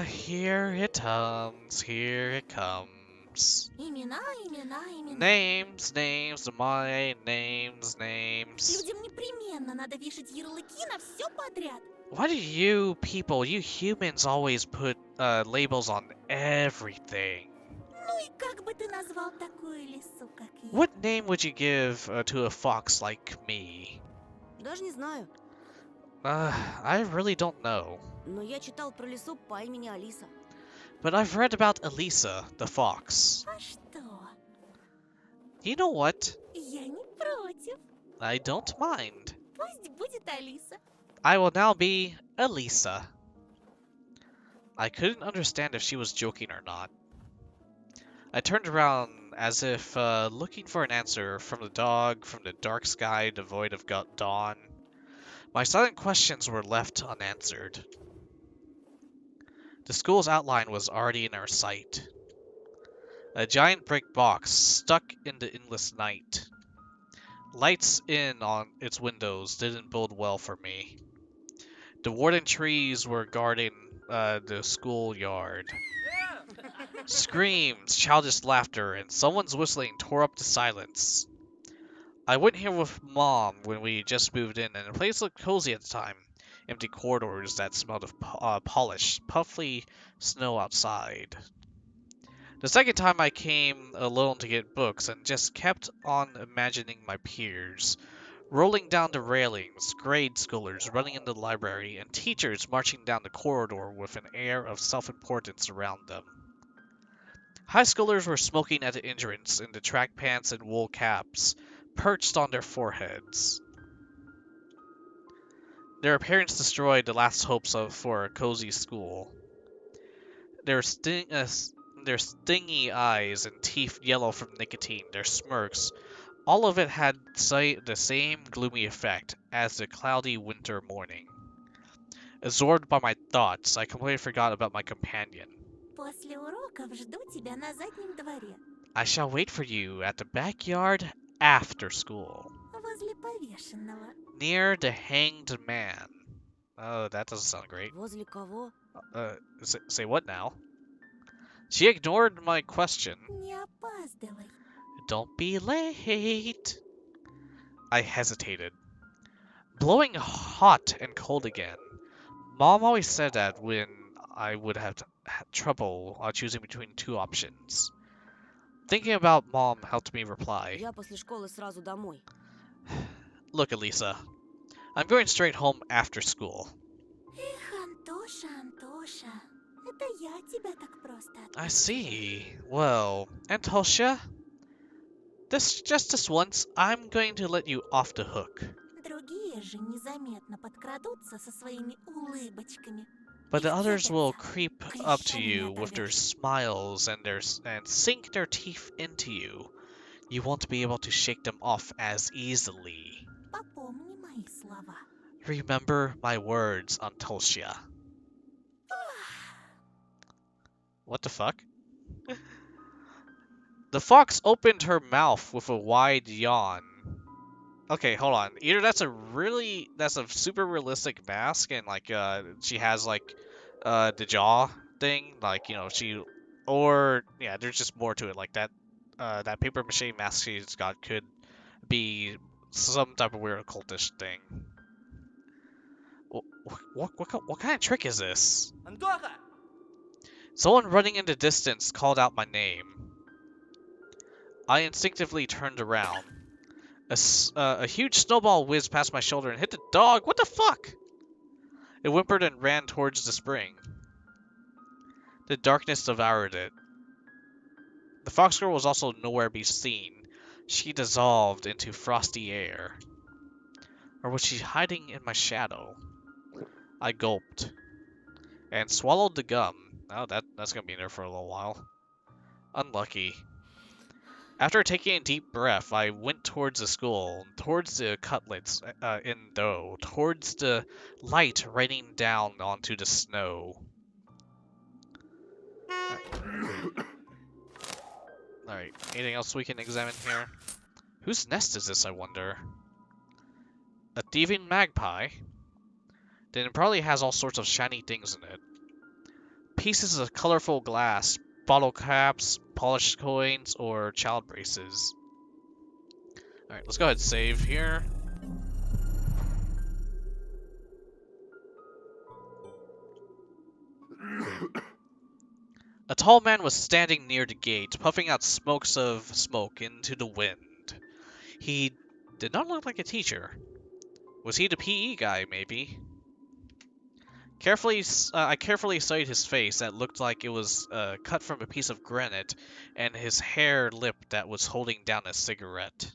Here it comes, here it comes. Имена, имена, имена. Names, my names. Людям непременно надо вешать ярлыки на все подряд. Why do you people, you humans, always put labels on everything? Ну и как бы ты назвал такую лису, как я? What name would you give to a fox like me? Даже не знаю. I really don't know. Но я читал про лису по имени Алиса. But I've read about Elisa, the fox. А что? You know what? Я не против. I don't mind. Пусть будет Алиса. I will now be Elisa. I couldn't understand if she was joking or not. I turned around as if looking for an answer from the dog, from the dark sky devoid of dawn. My silent questions were left unanswered. The school's outline was already in our sight. A giant brick box stuck in the endless night. Lights in on its windows didn't bode well for me. The warden trees were guarding the schoolyard. Screams, childish laughter, and someone's whistling tore up the silence. I went here with Mom when we just moved in, and the place looked cozy at the time. empty corridors that smelled of polished, puffy snow outside. The second time I came alone to get books and just kept on imagining my peers. Rolling down the railings, grade schoolers running in the library, and teachers marching down the corridor with an air of self-importance around them. High schoolers were smoking at the entrance in the track pants and wool caps, perched on their foreheads. Their appearance destroyed the last hopes for a cozy school. Their, their stingy eyes and teeth yellow from nicotine, their smirks, all of it had the same gloomy effect as the cloudy winter morning. Absorbed by my thoughts, I completely forgot about my companion. После уроков жду тебя на заднем дворе, I shall wait for you at the backyard after school, возле повешенного. near the hanged man. Oh, that doesn't sound great. Возле кого? Say what now? She ignored my question. Не опаздывай. Don't be late. I hesitated. Blowing hot and cold again. Mom always said that when I would have had trouble choosing between two options. Thinking about Mom helped me reply. Я после школы сразу домой. Look, Elisa. I'm going straight home after school. Эх, Антоша, Антоша, это я тебя так просто I отпустила. see. Well, Antosha, just this once, I'm going to let you off the hook. Другие же незаметно подкрадутся со своими улыбочками. But the И others will вцепятся creep up to клещами you with their отовешь. smiles and sink their teeth into you. You won't be able to shake them off as easily. Попомни мои слова. Remember my words, Antosha. What the fuck? The fox opened her mouth with a wide yawn. Okay, hold on. Either that's a super realistic mask and like she has like the jaw thing, like, you know, or yeah, there's just more to it, like that paper mache mask she's got could be some type of weird occultish thing. What kind of trick is this? Антоха! Someone running in the distance called out my name. I instinctively turned around. A huge snowball whizzed past my shoulder and hit the dog. What the fuck? It whimpered and ran towards the spring. The darkness devoured it. The fox girl was also nowhere to be seen. She dissolved into frosty air. Or was she hiding in my shadow? I gulped and swallowed the gum. Oh, that's gonna be in there for a little while. Unlucky. After taking a deep breath, I went towards the school, towards the cutlets in dough, towards the light raining down onto the snow. Alright, anything else we can examine here? Whose nest is this, I wonder? A thieving magpie? Then it probably has all sorts of shiny things in it. Pieces of colorful glass, bottle caps, polished coins, or child braces. Alright, let's go ahead and save here. A tall man was standing near the gate, puffing out smokes of smoke into the wind. He did not look like a teacher. Was he the PE guy, maybe? I carefully studied his face that looked like it was cut from a piece of granite, and his hair lip that was holding down a cigarette.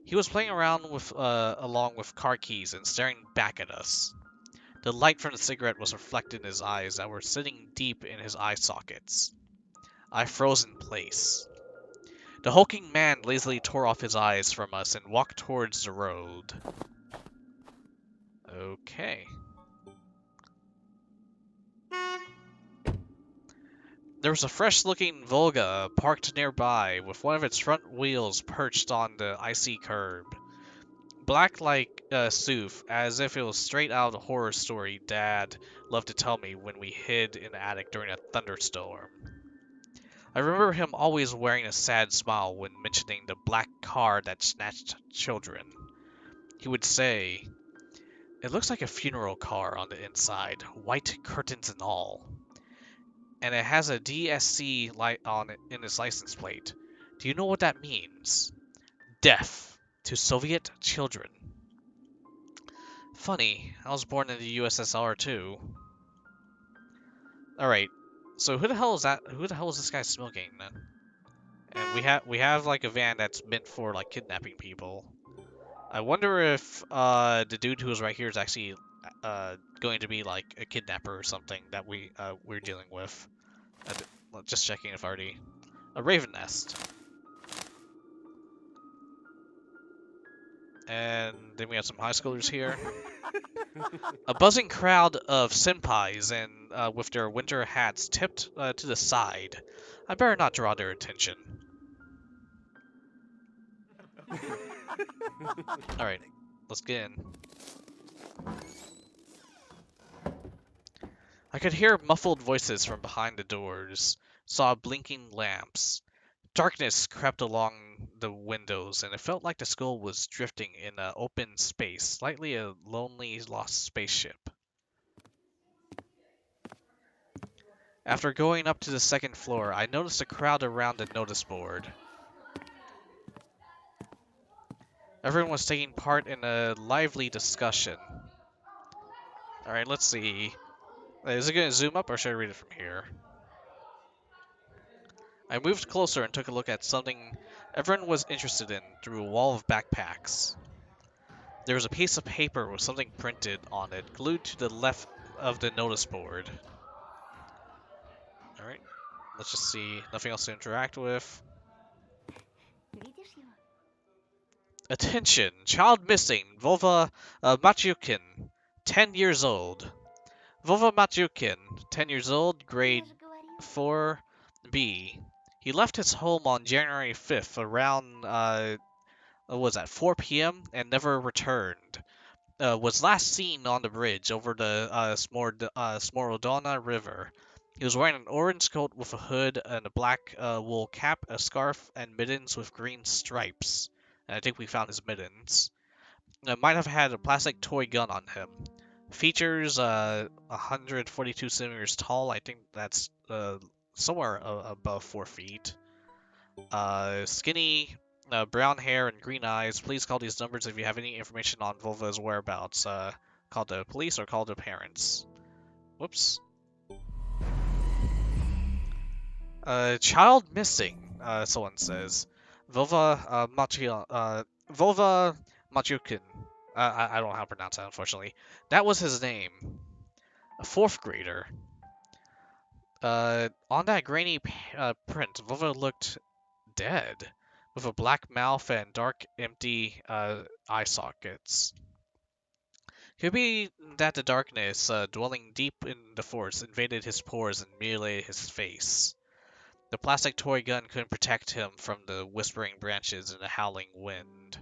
He was playing around along with car keys and staring back at us. The light from the cigarette was reflected in his eyes that were sitting deep in his eye sockets. I froze in place. The hulking man lazily tore off his eyes from us and walked towards the road. Okay. There was a fresh-looking Volga parked nearby, with one of its front wheels perched on the icy curb. Black like Soof, as if it was straight out of the horror story Dad loved to tell me when we hid in the attic during a thunderstorm. I remember him always wearing a sad smile when mentioning the black car that snatched children. He would say, It looks like a funeral car on the inside, white curtains and all. And it has a DSC light on it in its license plate. Do you know what that means? Death to Soviet children. Funny, I was born in the USSR too. Alright, so who the hell is that? Who the hell is this guy smoking then? And we have like a van that's meant for like kidnapping people. I wonder if the dude who was right here is actually going to be like a kidnapper or something that we're dealing with. Just checking if already a raven nest. And then we have some high schoolers here. A buzzing crowd of senpais and with their winter hats tipped to the side. I better not draw their attention. Alright, let's get in. I could hear muffled voices from behind the doors, saw blinking lamps. Darkness crept along the windows, and it felt like the school was drifting in an open space, slightly a lonely, lost spaceship. After going up to the second floor, I noticed a crowd around the notice board. Everyone was taking part in a lively discussion. Alright, let's see. Is it going to zoom up, or should I read it from here? I moved closer and took a look at something everyone was interested in through a wall of backpacks. There was a piece of paper with something printed on it, glued to the left of the notice board. Alright, let's just see. Nothing else to interact with. Attention! Child missing! Vova Matyukin, 10 years old. Vova Matyukin, 10 years old, grade 4B. He left his home on January 5th around, what was that, 4 p.m. and never returned. Was last seen on the bridge over the Smorodona River. He was wearing an orange coat with a hood and a black wool cap, a scarf, and mittens with green stripes. And I think we found his mittens. Might have had a plastic toy gun on him. Features 142 centimeters tall. I think that's somewhere above 4 feet. Skinny, brown hair and green eyes. Please call these numbers if you have any information on Volva's whereabouts. Call the police or call the parents. Whoops. Child missing, someone says. Volva Machukin. I don't know how to pronounce that, unfortunately. That was his name. A fourth grader. On that grainy print, Volva looked dead, with a black mouth and dark, empty eye sockets. Could be that the darkness, dwelling deep in the forest, invaded his pores and mutilated his face. The plastic toy gun couldn't protect him from the whispering branches and the howling wind.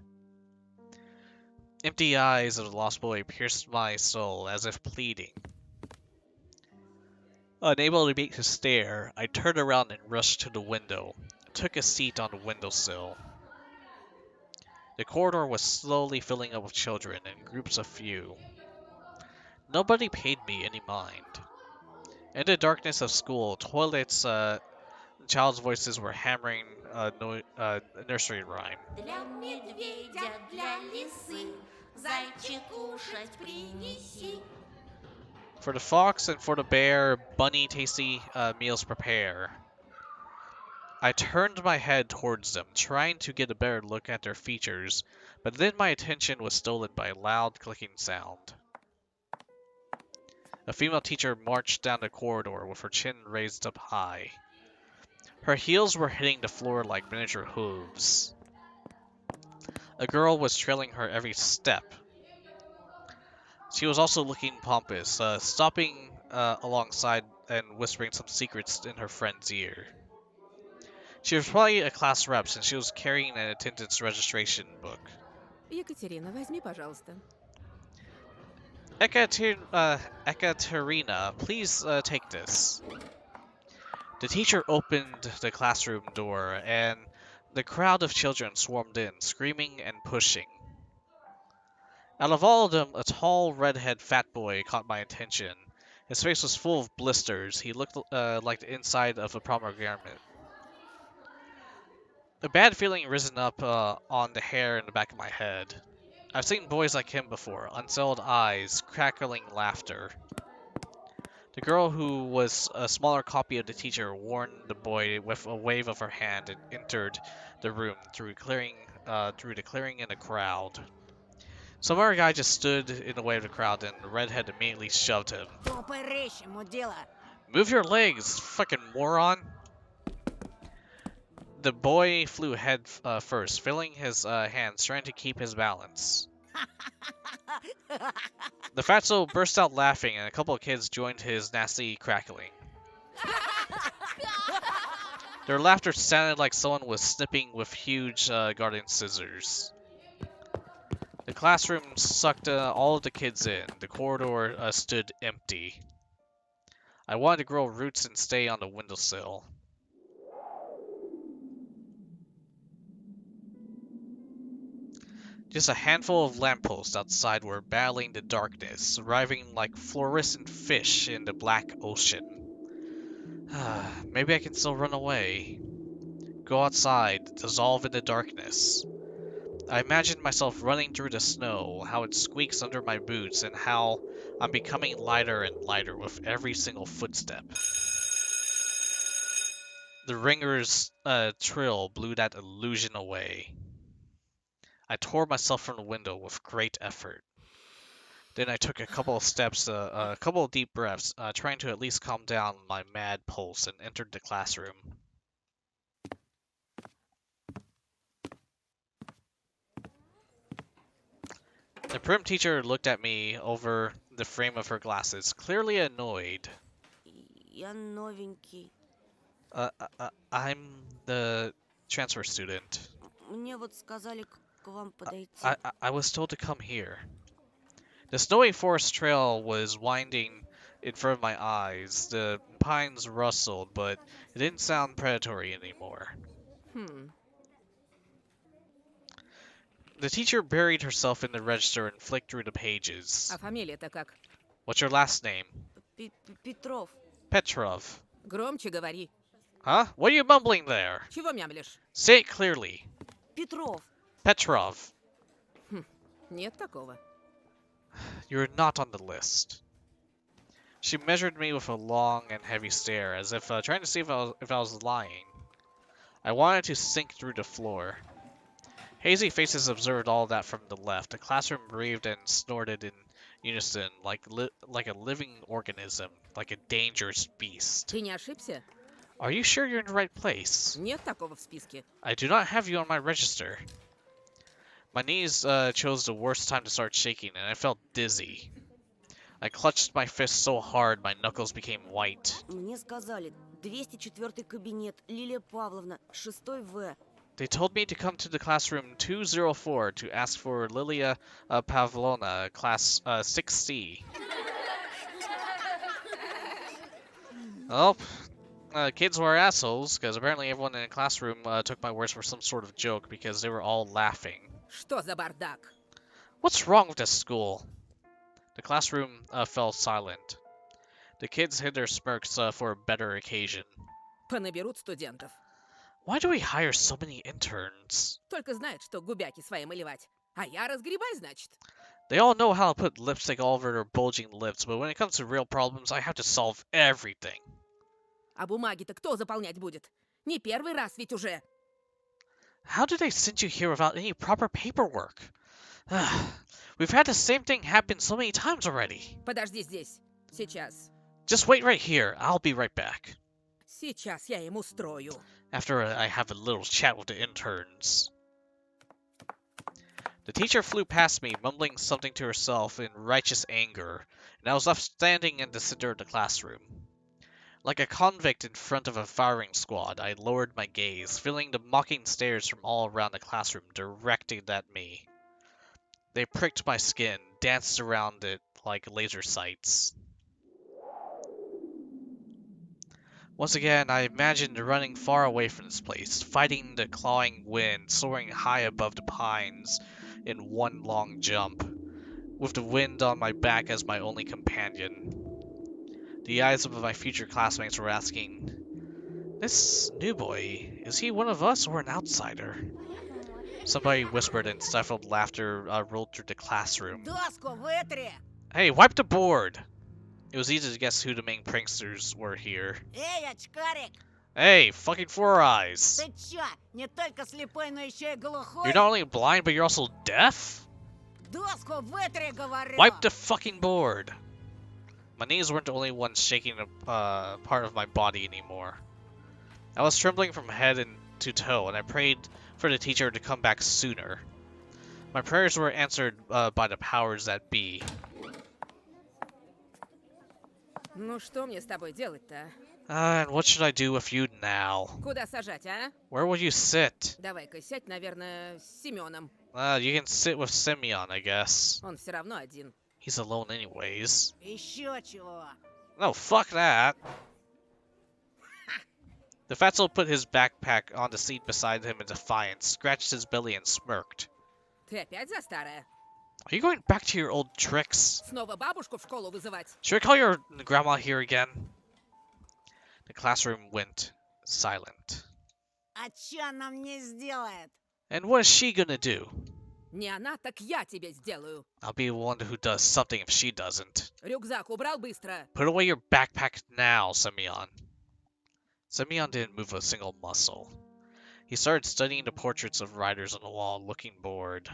Empty eyes of the lost boy pierced my soul as if pleading. Unable to beat his stare, I turned around and rushed to the window. Took a seat on the windowsill. The corridor was slowly filling up with children in groups of few. Nobody paid me any mind. In the darkness of school, toilets, child's voices were hammering a nursery rhyme. Для медведя, для лисы, зайчик кушать принеси. For the fox and for the bear, bunny tasty meals prepare. I turned my head towards them, trying to get a better look at their features, but then my attention was stolen by a loud clicking sound. A female teacher marched down the corridor with her chin raised up high. Her heels were hitting the floor like miniature hooves. A girl was trailing her every step. She was also looking pompous, stopping alongside and whispering some secrets in her friend's ear. She was probably a class rep since she was carrying an attendance registration book. Екатерина, возьми, пожалуйста. Ekaterina, please take this. The teacher opened the classroom door, and the crowd of children swarmed in, screaming and pushing. Out of all of them, a tall, redhead fat boy caught my attention. His face was full of blisters. He looked like the inside of a pomegranate. A bad feeling risen up on the hair in the back of my head. I've seen boys like him before, unsettled eyes, crackling laughter. The girl who was a smaller copy of the teacher warned the boy with a wave of her hand and entered the room through the clearing in the crowd. Some other guy just stood in the way of the crowd and the redhead immediately shoved him. Топай резче, мудила. Move your legs, fucking moron! The boy flew head first, filling his hands, trying to keep his balance. The fatso burst out laughing, and a couple of kids joined his nasty crackling. Their laughter sounded like someone was snipping with huge garden scissors. The classroom sucked all of the kids in. The corridor stood empty. I wanted to grow roots and stay on the windowsill. Just a handful of lampposts outside were battling the darkness, arriving like fluorescent fish in the black ocean. Maybe I can still run away. Go outside, dissolve in the darkness. I imagined myself running through the snow, how it squeaks under my boots, and how I'm becoming lighter and lighter with every single footstep. The ringer's trill blew that illusion away. I tore myself from the window with great effort. Then I took a couple of steps, a couple of deep breaths, trying to at least calm down my mad pulse, and entered the classroom. The prim teacher looked at me over the frame of her glasses, clearly annoyed. Я новенький. I'm the transfer student. Мне вот сказали к вам подойти. I was told to come here. The snowy forest trail was winding in front of my eyes. The pines rustled, but it didn't sound predatory anymore. The teacher buried herself in the register and flicked through the pages. А фамилия-то как? What's your last name? Петров. Petrov. Громче говори. Huh? What are you mumbling there? Чего мямлишь? Say it clearly. Петров. Petrov. Нет такого. You're not on the list. She measured me with a long and heavy stare, as if trying to see if I was lying. I wanted to sink through the floor. Hazy faces observed all that from the left. The classroom breathed and snorted in unison, like a living organism, like a dangerous beast. Ты не ошибся? Are you sure you're in the right place? Нет такого в списке. I do not have you on my register. My knees chose the worst time to start shaking, and I felt dizzy. I clutched my fist so hard my knuckles became white. Мне сказали, 204 кабинет, Лилия Павловна, 6 В. They told me to come to the classroom 204 to ask for Lilia Pavlovna, class 6C. Well, kids were assholes, because apparently everyone in the classroom took my words for some sort of joke because they were all laughing. Что за бардак? What's wrong with this school? The classroom fell silent. The kids hid their smirks for a better occasion. Понаберут студентов. Why do we hire so many interns? Только знают, что губяки свои малевать. А я разгребай, значит. They all know how to put lipstick all over their bulging lips, but when it comes to real problems, I have to solve everything. А бумаги-то кто заполнять будет? Не первый раз ведь уже. How did they send you here without any proper paperwork? We've had the same thing happen so many times already. Подожди здесь. Сейчас. Just wait right here. I'll be right back. Сейчас я им устрою. After I have a little chat with the interns. The teacher flew past me, mumbling something to herself in righteous anger, and I was left standing in the center of the classroom. Like a convict in front of a firing squad, I lowered my gaze, feeling the mocking stares from all around the classroom directed at me. They pricked my skin, danced around it like laser sights. Once again, I imagined running far away from this place, fighting the clawing wind, soaring high above the pines in one long jump. with the wind on my back as my only companion. The eyes of my future classmates were asking, "This new boy, is he one of us or an outsider?" Somebody whispered and stifled laughter rolled through the classroom. Доску вытри! Hey, wipe the board! It was easy to guess who the main pranksters were here. Эй, очкарик! Hey, fucking Four Eyes! Ты чё, не только слепой, но еще и глухой? You're not only blind, but you're also deaf? Доску вытри, говорю! Wipe the fucking board! My knees weren't the only ones shaking a part of my body anymore. I was trembling from head to toe, and I prayed for the teacher to come back sooner. My prayers were answered by the powers that be. Ну что мне с тобой делать-то? And what should I do with you now? Куда сажать, а? Where will you sit? Давай-ка сядь, наверное, с Семеном. You can sit with Simeon, I guess. Он все равно один. He's alone anyways. Еще чего? No, fuck that. The fatso put his backpack on the seat beside him in defiance, scratched his belly, and smirked. Ты опять за старое? Are you going back to your old tricks? Снова бабушку в школу вызывать? Should we call your grandma here again? The classroom went silent. А чё она мне сделает? And what is she gonna do? Не она, так я тебе сделаю. I'll be the one who does something if she doesn't. Рюкзак убрал быстро. Put away your backpack now, Simeon. Simeon didn't move a single muscle. He started studying the portraits of riders on the wall, looking bored.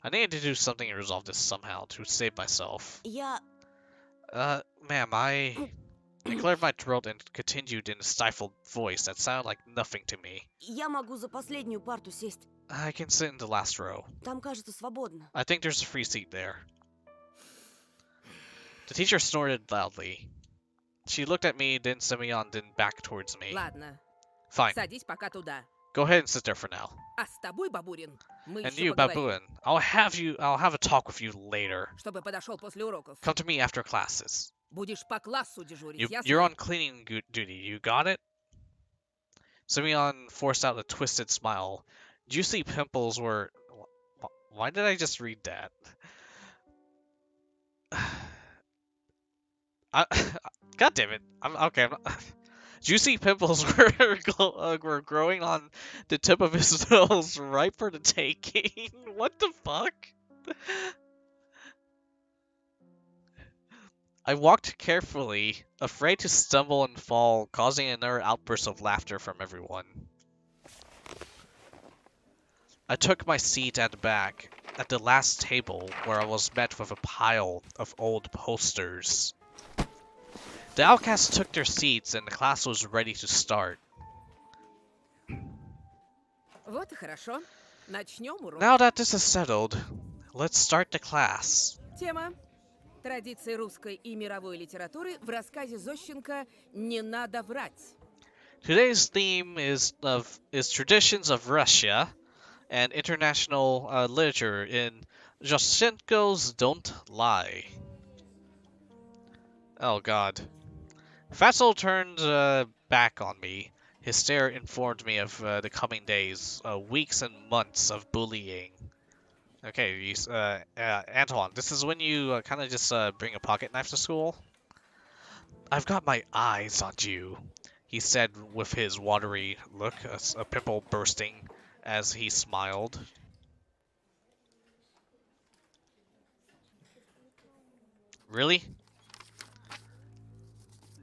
I needed to do something and resolve this somehow to save myself. Ma'am, I cleared my throat and continued in a stifled voice that sounded like nothing to me. Я могу за последнюю парту сесть. I can sit in the last row. Там, кажется, свободно. I think there's a free seat there. The teacher snorted loudly. She looked at me, then Simeon, then back towards me. Ладно, Fine. садись пока туда. Go ahead and sit there for now. А с тобой, Бабурин, мы And еще you, поговорим. Baboon, I'll have a talk with you later. Чтобы подошел после уроков. Come to me after classes. Будешь по классу дежурить, ясно? You're on cleaning duty. You got it? Simeon forced out a twisted smile. Juicy pimples were... Why did I just read that? God damn it. Okay. Juicy pimples were growing on the tip of his nose, ripe for the taking. What the fuck? I walked carefully, afraid to stumble and fall, causing another outburst of laughter from everyone. I took my seat at the back, at the last table, where I was met with a pile of old posters. The outcasts took their seats and the class was ready to start. Вот и хорошо. Начнем урок. Now that this is settled, let's start the class. Тема. Традиции русской и мировой литературы в рассказе Зощенко «Не надо врать». Today's theme is traditions of Russia and international literature in Zoshenko's Don't Lie. Oh god. Fatso turned back on me. His stare informed me of the coming days, weeks and months of bullying. Okay, Antoine, this is when you kind of just bring a pocket knife to school? I've got my eyes on you, he said with his watery look, a pimple bursting as he smiled. Really?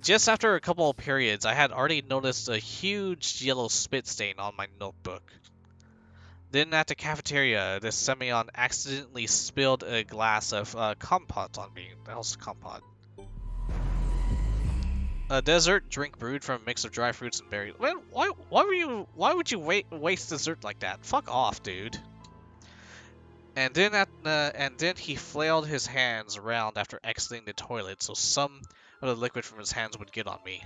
Just after a couple of periods, I had already noticed a huge yellow spit stain on my notebook. Then at the cafeteria, the Simeon accidentally spilled a glass of compote on me. The hell's compote? A dessert drink brewed from a mix of dry fruits and berries. Man, why would you waste dessert like that? Fuck off, dude. And then he flailed his hands around after exiting the toilet, so some of the liquid from his hands would get on me.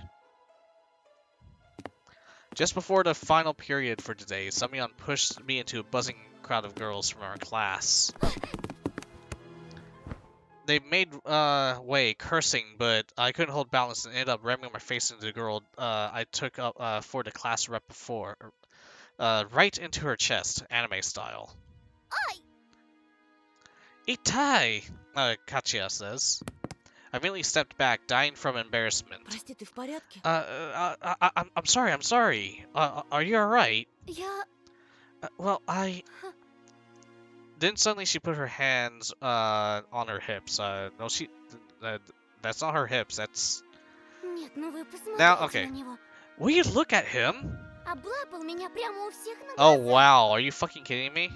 Just before the final period for today, Simeon pushed me into a buzzing crowd of girls from our class. They made way, cursing, but I couldn't hold balance and ended up ramming my face into the girl I took up for the class rep before. Right into her chest, anime style. Ой! Itai, Katya says. I immediately stepped back, dying from embarrassment. Прости, ты в порядке? I'm sorry, I'm sorry. Are you alright? Я... Well, Then suddenly she put her hands, on her hips. No, that's not her hips, that's... Нет, ну вы Now, посмотрите okay. на него. Will you look at him? Облапал меня прямо у всех на Oh, глазах. wow, are you fucking kidding me?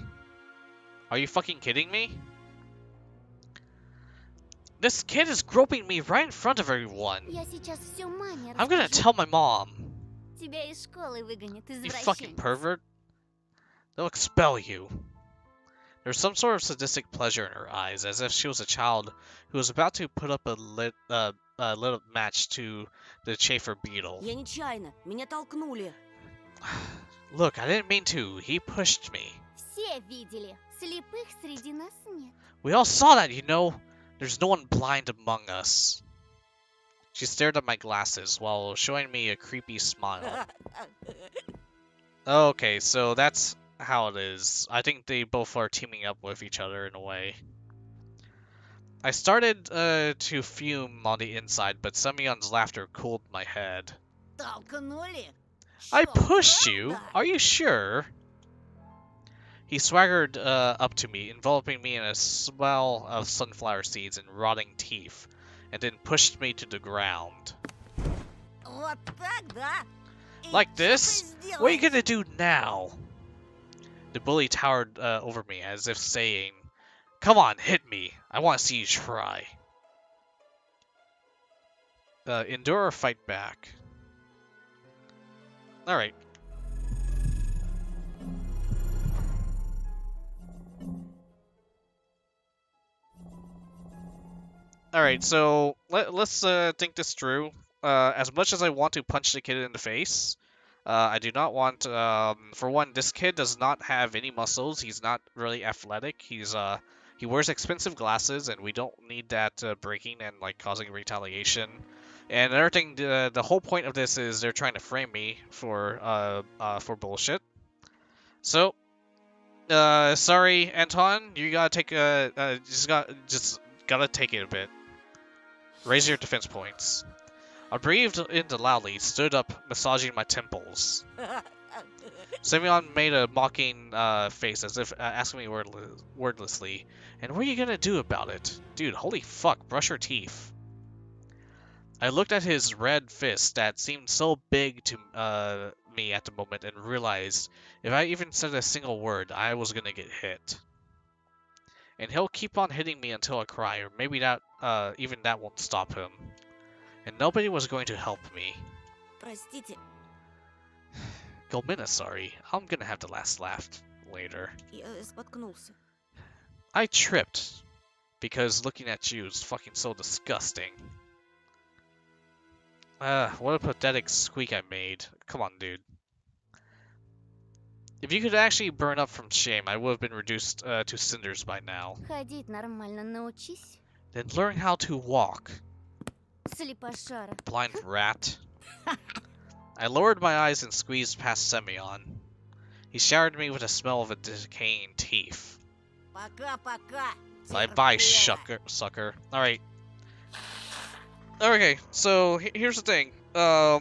Are you fucking kidding me? This kid is groping me right in front of everyone. Я сейчас все маме I'm gonna расскажу. tell my mom. Тебя из школы выгонят, You fucking извращенец. pervert. They'll expel you. There's some sort of sadistic pleasure in her eyes, as if she was a child who was about to put up a lit match to the chafer beetle. Я нечаянно. Меня толкнули. Look, I didn't mean to. He pushed me. Все видели. Слепых среди нас нет. We all saw that, you know. There's no one blind among us. She stared at my glasses while showing me a creepy smile. Okay, so that's how it is. I think they both are teaming up with each other in a way. I started to fume on the inside, but Semyon's laughter cooled my head. Толкнули? I Чё, pushed you? правда? Are you sure? He swaggered up to me, enveloping me in a smell of sunflower seeds and rotting teeth, and then pushed me to the ground. Вот так, да? И Like чё this? ты What are you сделаешь? gonna do now? The bully towered over me, as if saying, "Come on, hit me. I want to see you try." Endure or fight back. Alright. Alright, so let's think this through. As much as I want to punch the kid in the face, I do not want. For one, this kid does not have any muscles. He's not really athletic. He wears expensive glasses, and we don't need that breaking and like causing retaliation. And another thing, the whole point of this is they're trying to frame me for bullshit. So, sorry, Anton, you gotta take just gotta take it a bit. Raise your defense points. I breathed in loudly, stood up, massaging my temples. Semyon made a mocking face, as if asking me wordlessly, "And what are you gonna do about it? Dude, holy fuck, brush your teeth." I looked at his red fist that seemed so big to me at the moment and realized if I even said a single word, I was gonna get hit. And he'll keep on hitting me until I cry, or maybe that even that won't stop him. And nobody was going to help me. Простите, Gomina, sorry. I'm gonna have the last laugh later. я споткнулся. I tripped because looking at you is fucking so disgusting. What a pathetic squeak I made. Come on, dude. If you could actually burn up from shame, I would have been reduced to cinders by now. Ходить нормально научись. Then learn how to walk, Слепошара. blind rat. I lowered my eyes and squeezed past Semyon. He showered me with a smell of a decaying teeth. Пока-пока. Bye-bye, sucker. Alright. Okay, so here's the thing. I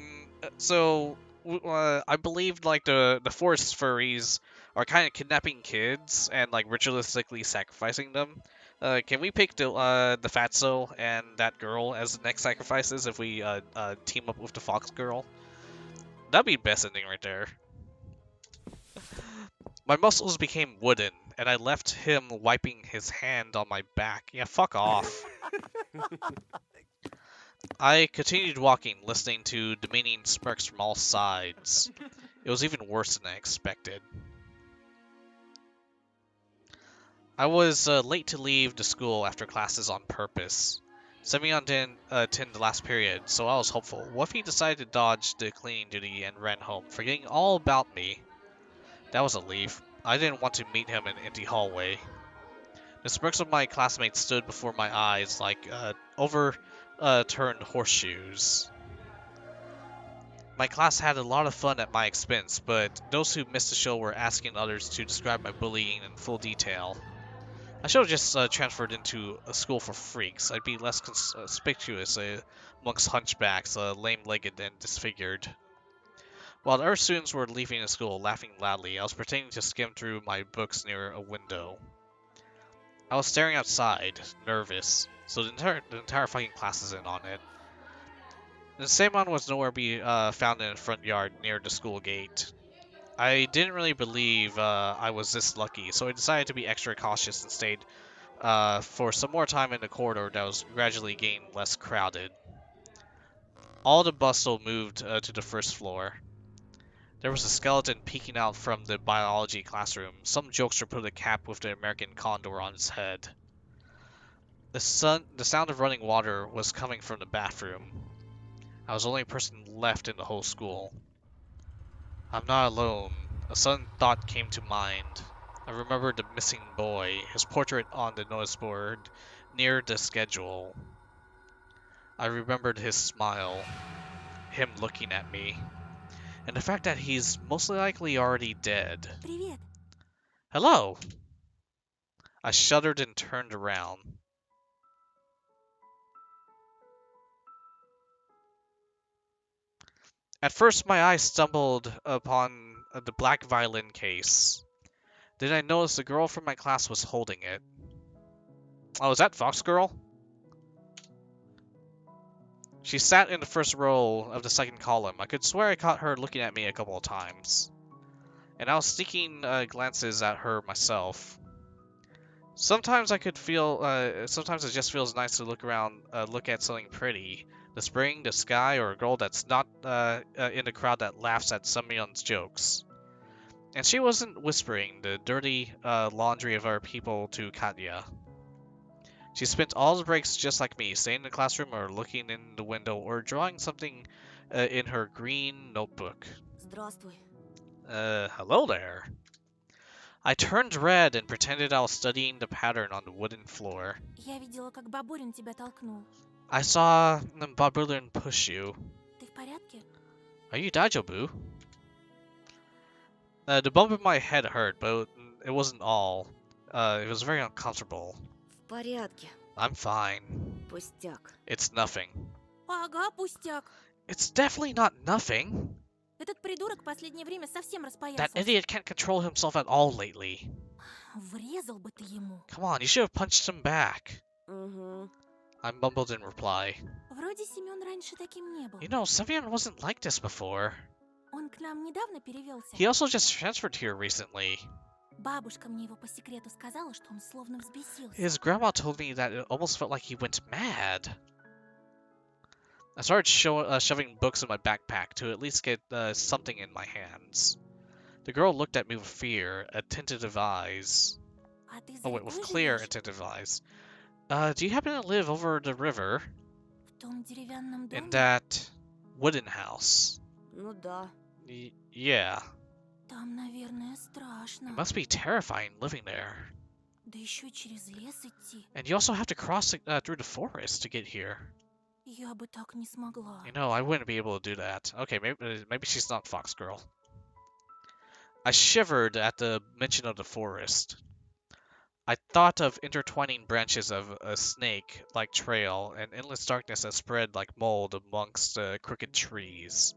believe like the forest furries are kind of kidnapping kids and like ritualistically sacrificing them. Can we pick the fatso and that girl as the next sacrifices if we team up with the fox girl? That'd be best ending right there. My muscles became wooden, and I left him wiping his hand on my back. Yeah, fuck off. I continued walking, listening to demeaning smirks from all sides. It was even worse than I expected. I was late to leave the school after classes on purpose. Semyon didn't attend the last period, so I was hopeful. What if he decided to dodge the cleaning duty and ran home, forgetting all about me? That was a leaf. I didn't want to meet him in an empty hallway. The smirks of my classmates stood before my eyes like overturned horseshoes. My class had a lot of fun at my expense, but those who missed the show were asking others to describe my bullying in full detail. I should have just transferred into a school for freaks. I'd be less conspicuous amongst hunchbacks, lame-legged and disfigured. While the other students were leaving the school, laughing loudly, I was pretending to skim through my books near a window. I was staring outside, nervous, so the entire fucking class is in on it. The Samon was nowhere to be found in the front yard near the school gate. I didn't really believe I was this lucky, so I decided to be extra cautious and stayed for some more time in the corridor that was gradually getting less crowded. All the bustle moved to the first floor. There was a skeleton peeking out from the biology classroom. Some jokester put a cap with the American condor on its head. The sound of running water was coming from the bathroom. I was the only person left in the whole school. I'm not alone. A sudden thought came to mind. I remembered the missing boy, his portrait on the notice board near the schedule. I remembered his smile, him looking at me, and the fact that he's most likely already dead. Привет. Hello! I shuddered and turned around. At first, my eyes stumbled upon the black violin case. Then I noticed the girl from my class was holding it. Oh, is that Fox Girl? She sat in the first row of the second column. I could swear I caught her looking at me a couple of times. And I was sneaking glances at her myself. Sometimes I could feel, sometimes it just feels nice to look around, look at something pretty. The spring, the sky, or a girl that's not in the crowd that laughs at someone's jokes. And she wasn't whispering the dirty laundry of our people to Katya. She spent all the breaks just like me, staying in the classroom or looking in the window or drawing something in her green notebook. Здравствуй. Hello there. I turned red and pretended I was studying the pattern on the wooden floor. Я видела, как Бабурин тебя толкнул. I saw Babulin push you. Ты в порядке? Are you Daijobu? The bump in my head hurt, but it wasn't all. It was very uncomfortable. В порядке. I'm fine. Пустяк. It's nothing. Ага, пустяк. It's definitely not nothing. Этот придурок в последнее время совсем That распоясался. idiot can't control himself at all lately. Врезал бы ты ему. Come on, you should have punched him back. Угу. I mumbled in reply. Вроде Семен раньше таким не был. You know, Semyon wasn't like this before. Он к нам недавно перевелся. He also just transferred here recently. Bабушка мне его по секрету сказала, что он словно взбесился. His grandma told me that it almost felt like he went mad. I started shoving books in my backpack to at least get something in my hands. The girl looked at me with fear, attentive eyes. А ты Oh за wait, with рекой clear, живешь? attentive eyes. Do you happen to live over the river? В том деревянном In доме? that wooden house? Ну да. Yeah. Там, наверное, страшно. It must be terrifying living there. Да еще через лес идти. And you also have to cross through the forest to get here. Я бы так не смогла. You know, I wouldn't be able to do that. Okay, maybe she's not Fox Girl. I shivered at the mention of the forest. I thought of intertwining branches of a snake-like trail and endless darkness that spread like mold amongst crooked trees.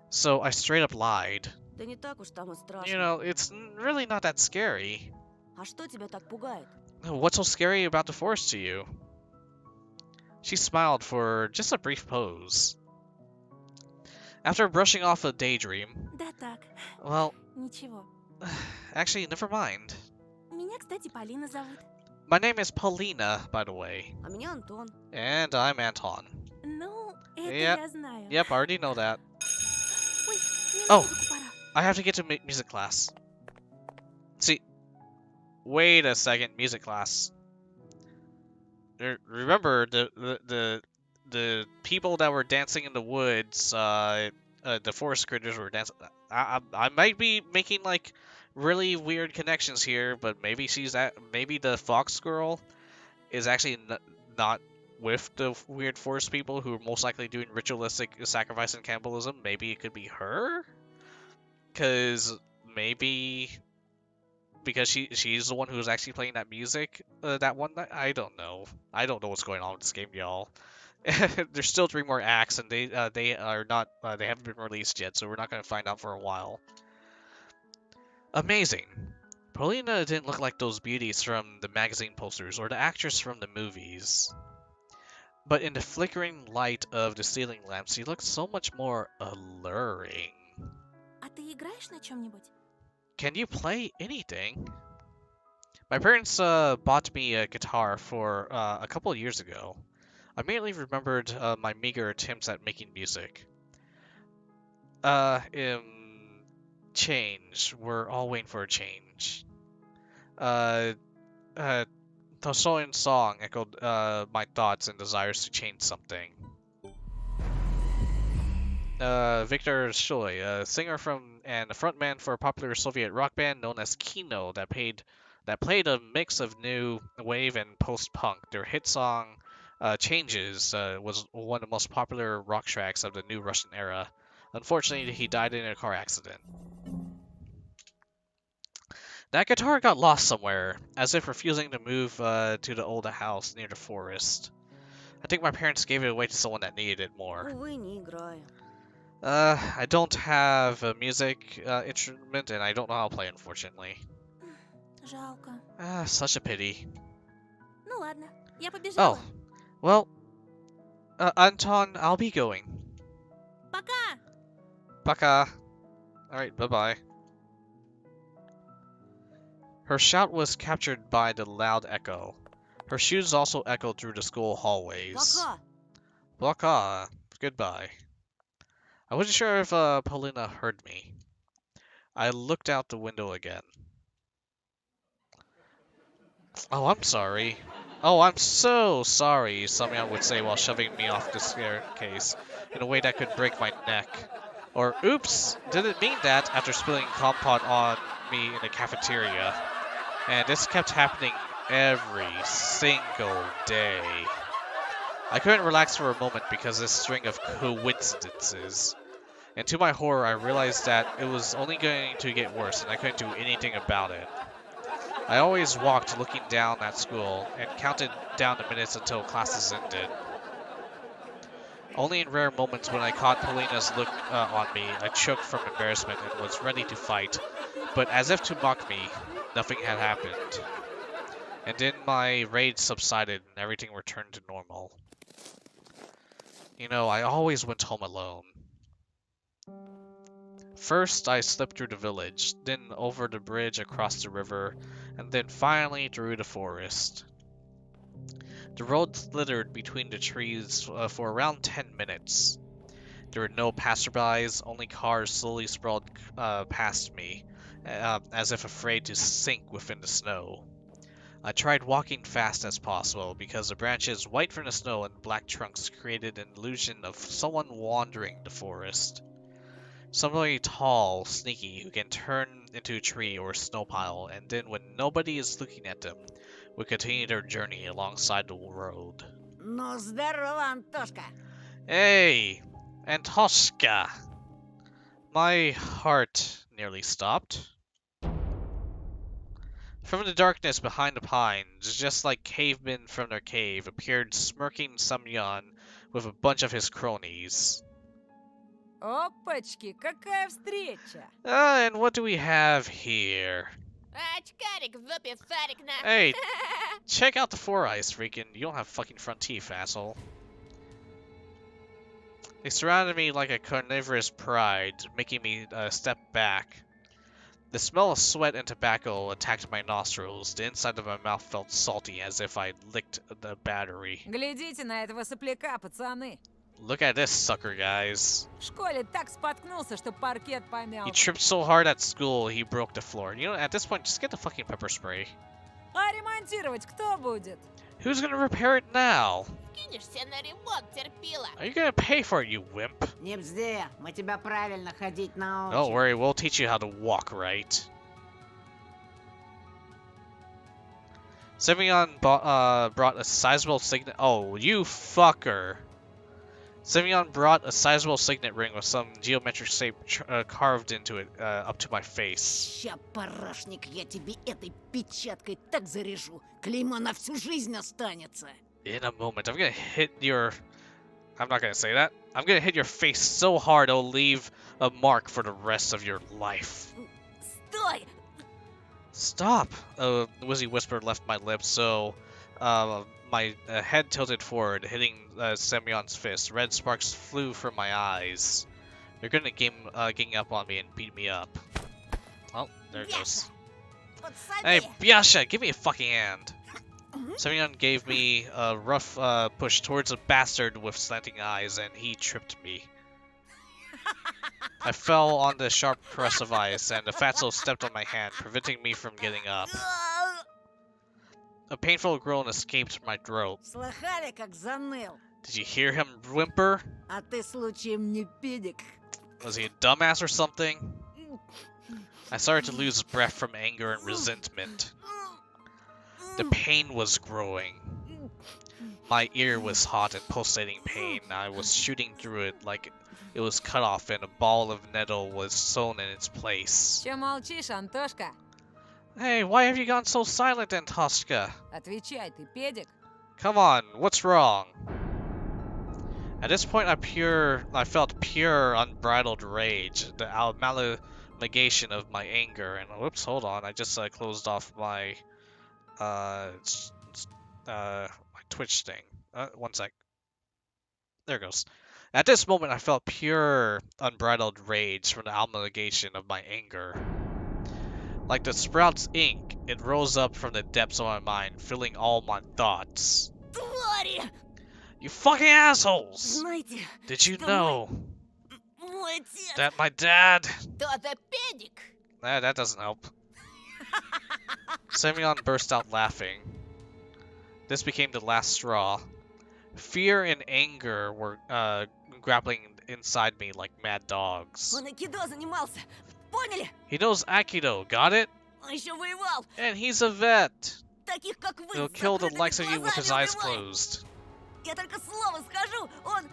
So I straight up lied. Да не так уж там и страшно. You know, it's really not that scary. А что тебя так пугает? What's so scary about the forest to you? She smiled for just a brief pose. After brushing off a daydream, Да так, well, ничего. actually, never mind. Меня, кстати, Полина зовут. My name is Paulina, by the way. А меня Антон. And I'm Anton. Ну, это Yep. я знаю. Yep, I already know that. Ой, мне Oh. на музыку пора. I have to get to music class. See, wait a second, music class. Remember the people that were dancing in the woods, the forest critters were dancing. I might be making like really weird connections here, but maybe maybe the fox girl is actually not with the weird forest people who are most likely doing ritualistic sacrifice and cannibalism. Maybe it could be her, because maybe because she's the one who's actually playing that music that one night. I don't know. I don't know what's going on with this game, y'all. There's still 3 more acts, and they are not they haven't been released yet, so we're not gonna find out for a while. Amazing. Paulina didn't look like those beauties from the magazine posters or the actress from the movies. But in the flickering light of the ceiling lamps, she looked so much more alluring. А ты играешь на чем-нибудь? Can you play anything? My parents bought me a guitar for a couple of years ago. I immediately remembered my meager attempts at making music. Change. We're all waiting for a change. Uh, Tosoin's song echoed my thoughts and desires to change something. Viktor Shoy, a singer from and a frontman for a popular Soviet rock band known as Kino that played a mix of new wave and post-punk. Their hit song Changes was one of the most popular rock tracks of the new Russian era. Unfortunately, he died in a car accident. That guitar got lost somewhere, as if refusing to move to the old house near the forest. I think my parents gave it away to someone that needed it more. Увы, не играю. I don't have a music instrument, and I don't know how to play, unfortunately. Жалко. Such a pity. Ну ладно, я побежала. Oh, well, Anton, I'll be going. Пока! Baka. Alright, bye-bye. Her shout was captured by the loud echo. Her shoes also echoed through the school hallways. Пока! Baka. Goodbye. I wasn't sure if Paulina heard me. I looked out the window again. Oh, I'm sorry. Oh, I'm so sorry, Samyan would say while shoving me off the staircase in a way that could break my neck. Or, oops, didn't mean that after spilling compote on me in the cafeteria. And this kept happening every single day. I couldn't relax for a moment because of this string of coincidences. And to my horror, I realized that it was only going to get worse and I couldn't do anything about it. I always walked looking down at school and counted down the minutes until classes ended. Only in rare moments when I caught Paulina's look on me, I choked from embarrassment and was ready to fight. But as if to mock me, nothing had happened. And then my rage subsided and everything returned to normal. You know, I always went home alone. First, I slipped through the village, then over the bridge across the river, and then finally through the forest. The road slithered between the trees for around 10 minutes. There were no passerbys, only cars slowly sprawled past me, as if afraid to sink within the snow. I tried walking fast as possible because the branches, white from the snow and black trunks, created an illusion of someone wandering the forest. Somebody tall, sneaky, who can turn into a tree or a snow pile, and then when nobody is looking at them, would continue their journey alongside the road. Ну, здорово, Антошка. Hey, Antoshka! My heart nearly stopped. From the darkness behind the pines, just like cavemen from their cave, appeared smirking Samyan with a bunch of his cronies. Опачки, какая встреча! And what do we have here? Очкарик в жопе сарик на... Hey, check out the four eyes, freaking. You don't have fucking front teeth, asshole. They surrounded me like a carnivorous pride, making me step back. The smell of sweat and tobacco attacked my nostrils. The inside of my mouth felt salty, as if I licked the battery. Глядите на этого сопляка, пацаны. Look at this sucker, guys. В школе так споткнулся, что паркет помял. He tripped so hard at school, he broke the floor. You know, at this point, just get the fucking pepper spray. А ремонтировать кто будет? Who's gonna repair it now? Кинешься на ремонт, терпила. Are you gonna pay for it, you wimp? Не бзди, мы тебя правильно ходить научим. Don't worry, we'll teach you how to walk right. Semyon brought a sizable signet. Oh, you fucker. Semyon brought a sizable signet ring with some geometric shape carved into it up to my face. Ща, парашник, я тебе этой печаткой так заряжу. Клеймо на всю жизнь останется. In a moment, I'm gonna hit your... I'm not gonna say that. I'm gonna hit your face so hard it'll leave a mark for the rest of your life. Стой! Stop! A wheezy whisper left my lips, so my head tilted forward, hitting Semyon's fist. Red sparks flew from my eyes. They're gonna gang up on me and beat me up. Oh, there it goes. Hey, Biasha, give me a fucking hand. Semyon gave me a rough push towards a bastard with slanting eyes, and he tripped me. I fell on the sharp crust of ice, and the fatso stepped on my hand, preventing me from getting up. A painful groan escaped my throat. Слыхали, как заныл? Did you hear him whimper? А ты случаем не педик? Was he a dumbass or something? I started to lose breath from anger and resentment. The pain was growing. My ear was hot and pulsating pain. I was shooting through it like it was cut off and a ball of nettle was sewn in its place. Чё молчишь, Антошка? Hey, why have you gone so silent, Antoshka? Отвечай, ты педик? Come on, what's wrong? At this point, I felt pure, unbridled rage, the amalgamation of my anger, and whoops, hold on, I just closed off my my Twitch thing. One sec. There it goes. At this moment, I felt pure, unbridled rage from the amalgamation of my anger. Like the sprout's ink, it rose up from the depths of my mind, filling all my thoughts. Твари! You fucking assholes! Знаете, Did you что know мой отец that my dad... тот-то педик? That doesn't help. Semyon burst out laughing. This became the last straw. Fear and anger were grappling inside me like mad dogs. Он айкидо занимался. Поняли? He knows Aikido, got it? Он еще воевал. And he's a vet. Таких, как вы, He'll с kill the закрытыми likes of you with his глазами eyes убивает. closed. Я только слово скажу, он...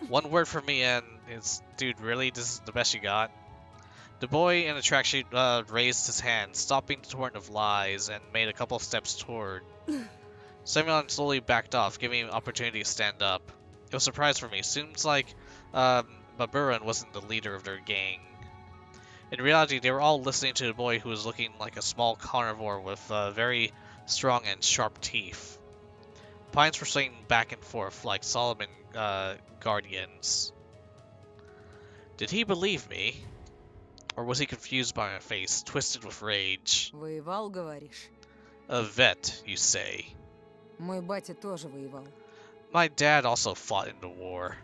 One word from me and it's... Dude, really? This is the best you got? The boy in the tracksuit raised his hand, stopping the torrent of lies, and made a couple steps toward. Semyon slowly backed off, giving him an opportunity to stand up. It was a surprise for me. Seems like Baburan wasn't the leader of their gang. In reality, they were all listening to the boy who was looking like a small carnivore with very strong and sharp teeth. Pines were swinging back and forth like Solomon guardians. Did he believe me? Or was he confused by my face, twisted with rage? Воевал, говоришь? A vet, you say. Мой батя тоже воевал. My dad also fought in the war.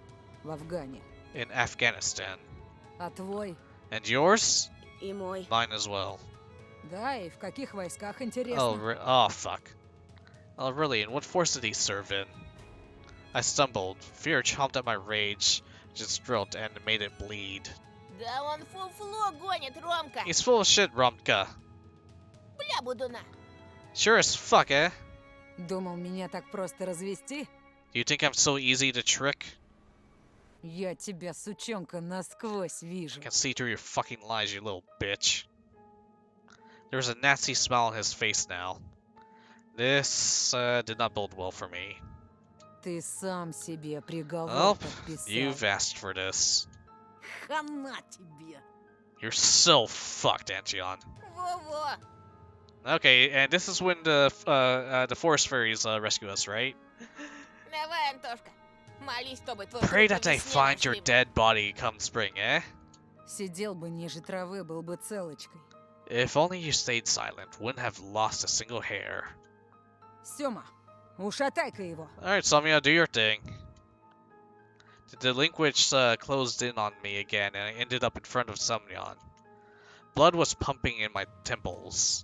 В Афгане. In Afghanistan. А твой? And yours? И мой. Mine as well. Да, и в каких войсках, интересно? Oh, fuck. Oh, really? And what force did he serve in? I stumbled. Fear chomped at my rage, just drilled and made it bleed. Да он фуфло гонит, Ромка. He's full of shit, Romka. Бля, Будуна. Sure as fuck, eh? Думал, меня так просто развести? Do you think I'm so easy to trick? Я тебя, сучонка, насквозь вижу. I can see through your fucking lies, you little bitch. There was a nasty smile on his face now. This did not bode well for me. Ты сам себе приговор Well, подписал. you've asked for this. Хана тебе. You're so fucked, Antion. Во-во. Okay, and this is when the forest fairies rescue us, right? Давай, Антошка. Молись, чтобы твой Pray труп that they не find your нашли бы. dead body come spring, eh? Сидел бы ниже травы, был бы целочкой. If only you stayed silent, wouldn't have lost a single hair. Сёма, ушатай-ка его. Alright, Samya, do your thing. The delinquents closed in on me again, and I ended up in front of Samyan. Blood was pumping in my temples.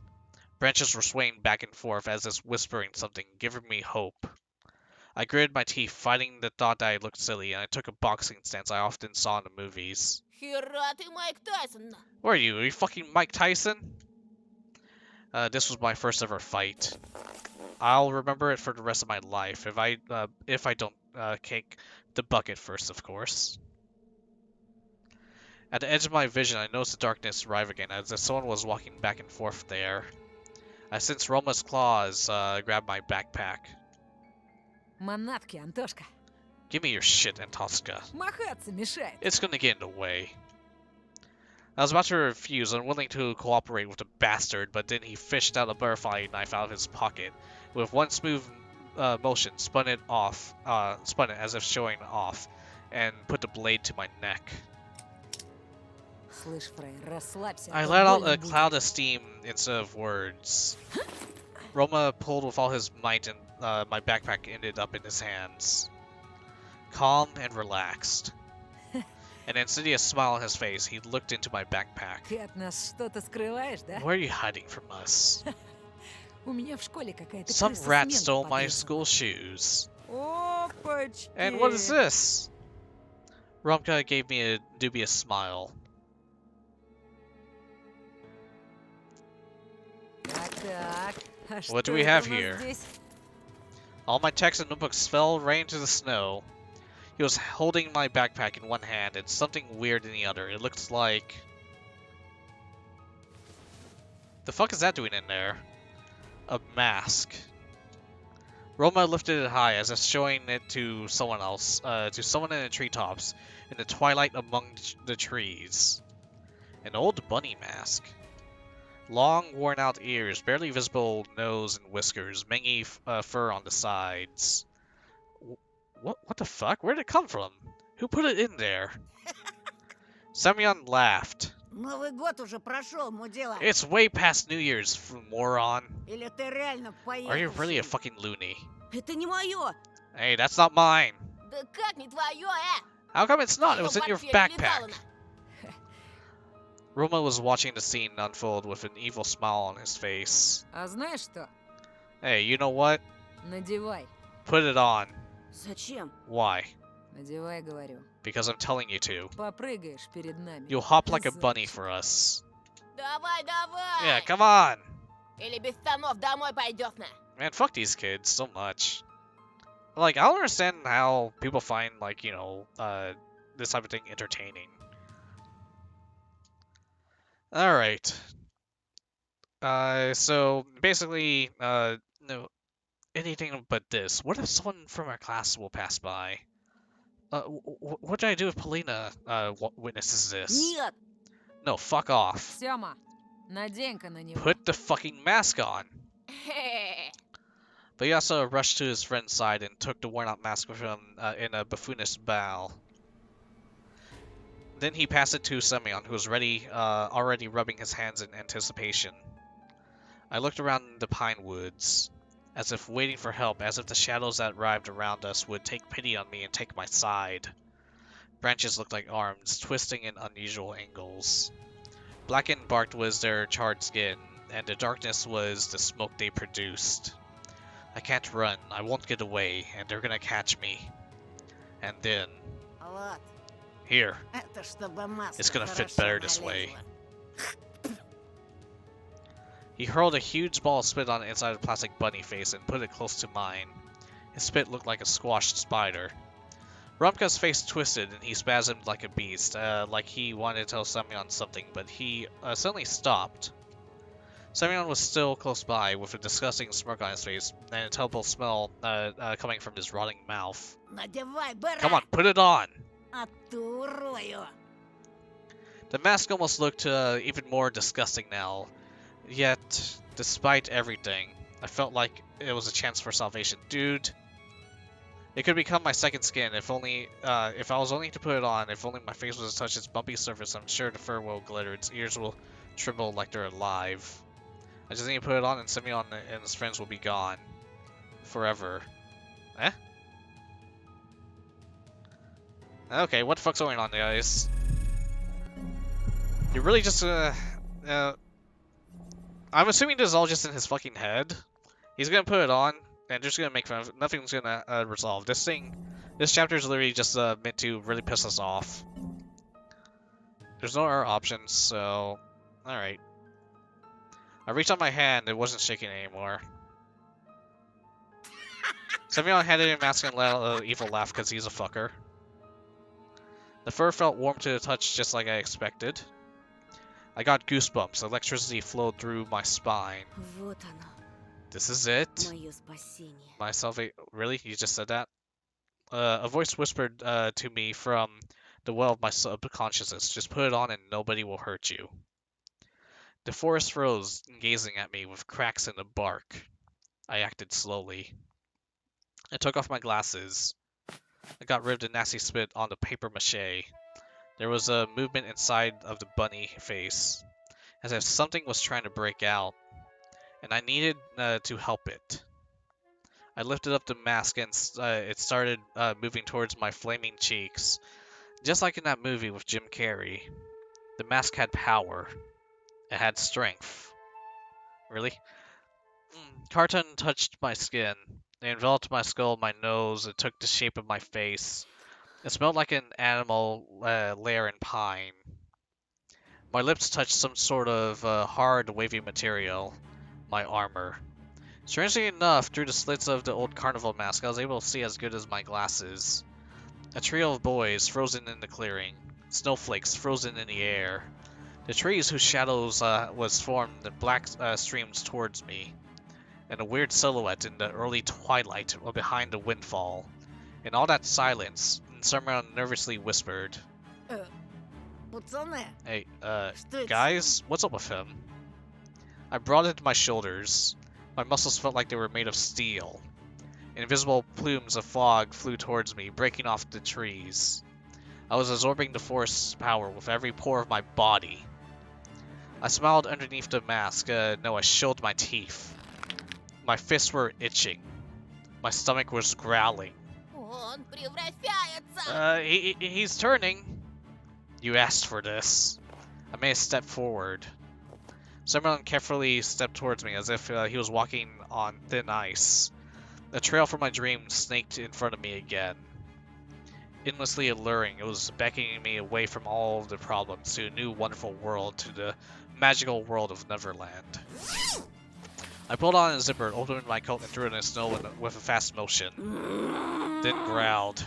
Branches were swaying back and forth as if whispering something, giving me hope. I gritted my teeth, fighting the thought that I looked silly, and I took a boxing stance I often saw in the movies. Хера ты, Майк Тайсон. Who are you? Are you fucking Mike Tyson? This was my first ever fight. I'll remember it for the rest of my life if I don't cake the bucket first, of course. At the edge of my vision, I noticed the darkness arrive again, as if someone was walking back and forth there. I sensed Roma's claws grab my backpack. Манатки, Антошка. Give me your shit, Antoska. Махаться мешает. It's gonna get in the way. I was about to refuse, unwilling to cooperate with the bastard, but then he fished out a butterfly knife out of his pocket. With one smooth motion, spun it as if showing off, and put the blade to my neck. Слышь, Фрей, расслабься. I а то let out больно a будет. cloud of steam instead of words. Roma pulled with all his might, and my backpack ended up in his hands. Calm and relaxed. An insidious smile on his face, he looked into my backpack. Ты от нас что-то скрываешь, да? What are you hiding from us? У меня в школе какая-то Some крыса rat сменку stole my подрезала. school shoes. Опачки! And what is this? Romka gave me a dubious smile. Так. А What что do we это have у нас here? здесь? All my texts and notebooks fell right into the snow. He was holding my backpack in one hand and something weird in the other. It looked like... The fuck is that doing in there? A mask. Roma lifted it high as if showing it to someone else, to someone in the treetops, in the twilight among the trees. An old bunny mask. Long, worn-out ears, barely visible nose and whiskers, mangy fur on the sides. What the fuck? Where did it come from? Who put it in there? Semyon laughed. Новый год уже прошел, мудила. It's way past New Year's, moron. Или ты реально поехал? Are you really a fucking loony? Это не мое. Hey, that's not mine. Да как не твое, How come it's not? It was in your backpack. летала. Roma was watching the scene unfold with an evil smile on his face. А знаешь что? Hey, you know what? Надевай. Put it on. Зачем? Why? Надевай, говорю. Because I'm telling you to. Попрыгаешь перед нами. You'll hop like a bunny for us. Давай, давай. Yeah, come on! Или без штанов домой пойдешь на. Man, fuck these kids so much. Like, I don't understand how people find, like, you know, this type of thing entertaining. Alright. So, basically, no, anything but this. What if someone from our class will pass by? What did I do if Polina, witnesses this? Нет. No, fuck off. Сёма, надень-ка на него. Put the fucking mask on. But he also rushed to his friend's side and took the worn-out mask with him in a buffoonish bow. Then he passed it to Semyon, who was already rubbing his hands in anticipation. I looked around the pine woods, as if waiting for help, as if the shadows that arrived around us would take pity on me and take my side. Branches looked like arms, twisting in unusual angles. Blackened bark was their charred skin, and the darkness was the smoke they produced. I can't run, I won't get away, and they're gonna catch me. And then... Вот. Here. Это чтобы маска It's gonna fit хорошо better this way. налезла. He hurled a huge ball of spit on the inside of the plastic bunny face and put it close to mine. His spit looked like a squashed spider. Rumka's face twisted and he spasmed like a beast, like he wanted to tell Semyon something, but he suddenly stopped. Semyon was still close by, with a disgusting smirk on his face, and a terrible smell coming from his rotting mouth. Надевай, баран. Come on, put it on! Оттурую. The mask almost looked even more disgusting now. Yet, despite everything, I felt like it was a chance for salvation. Dude, it could become my second skin if I was only to put it on, if only my face was to touch its bumpy surface. I'm sure the fur will glitter, its ears will tremble like they're alive. I just need to put it on and Semyon and his friends will be gone. Forever. Eh? Okay, what the fuck's going on, guys? You're really just I'm assuming this is all just in his fucking head. He's gonna put it on, and just gonna make fun of it. Nothing's gonna resolve. This chapter is literally just meant to really piss us off. There's no other options, so... Alright. I reached out my hand, it wasn't shaking anymore. Semyon handed him a mask and let an evil laugh because he's a fucker. The fur felt warm to the touch just like I expected. I got goosebumps. Electricity flowed through my spine. Вот оно, This is it? мое спасение. My salvation. Really? You just said that? A voice whispered to me from the well of my subconsciousness. Just put it on and nobody will hurt you. The forest froze, gazing at me with cracks in the bark. I acted slowly. I took off my glasses. I got rid of the nasty spit on the paper mache. There was a movement inside of the bunny face, as if something was trying to break out, and I needed to help it. I lifted up the mask and it started moving towards my flaming cheeks. Just like in that movie with Jim Carrey. The mask had power. It had strength. Really? Carton touched my skin. It enveloped my skull, my nose. It took the shape of my face. It smelled like an animal lair in pine. My lips touched some sort of hard, wavy material. My armor. Strangely enough, through the slits of the old carnival mask, I was able to see as good as my glasses. A trio of boys frozen in the clearing. Snowflakes frozen in the air. The trees whose shadows was formed in black streams towards me. And a weird silhouette in the early twilight behind the windfall. In all that silence, someone nervously whispered, Пацаны, "Hey, что это? guys, what's up with him?" I broadened my shoulders. My muscles felt like they were made of steel. Invisible plumes of fog flew towards me, breaking off the trees. I was absorbing the forest's power with every pore of my body. I smiled underneath the mask. No, I showed my teeth. My fists were itching. My stomach was growling. Он превращается! He's turning. You asked for this. I made a step forward. Someone carefully stepped towards me as if he was walking on thin ice. The trail from my dream snaked in front of me again. Endlessly alluring, it was beckoning me away from all of the problems to a new wonderful world, to the magical world of Neverland. I pulled on a zipper, opened my coat, and threw it in the snow with a fast motion. Then growled.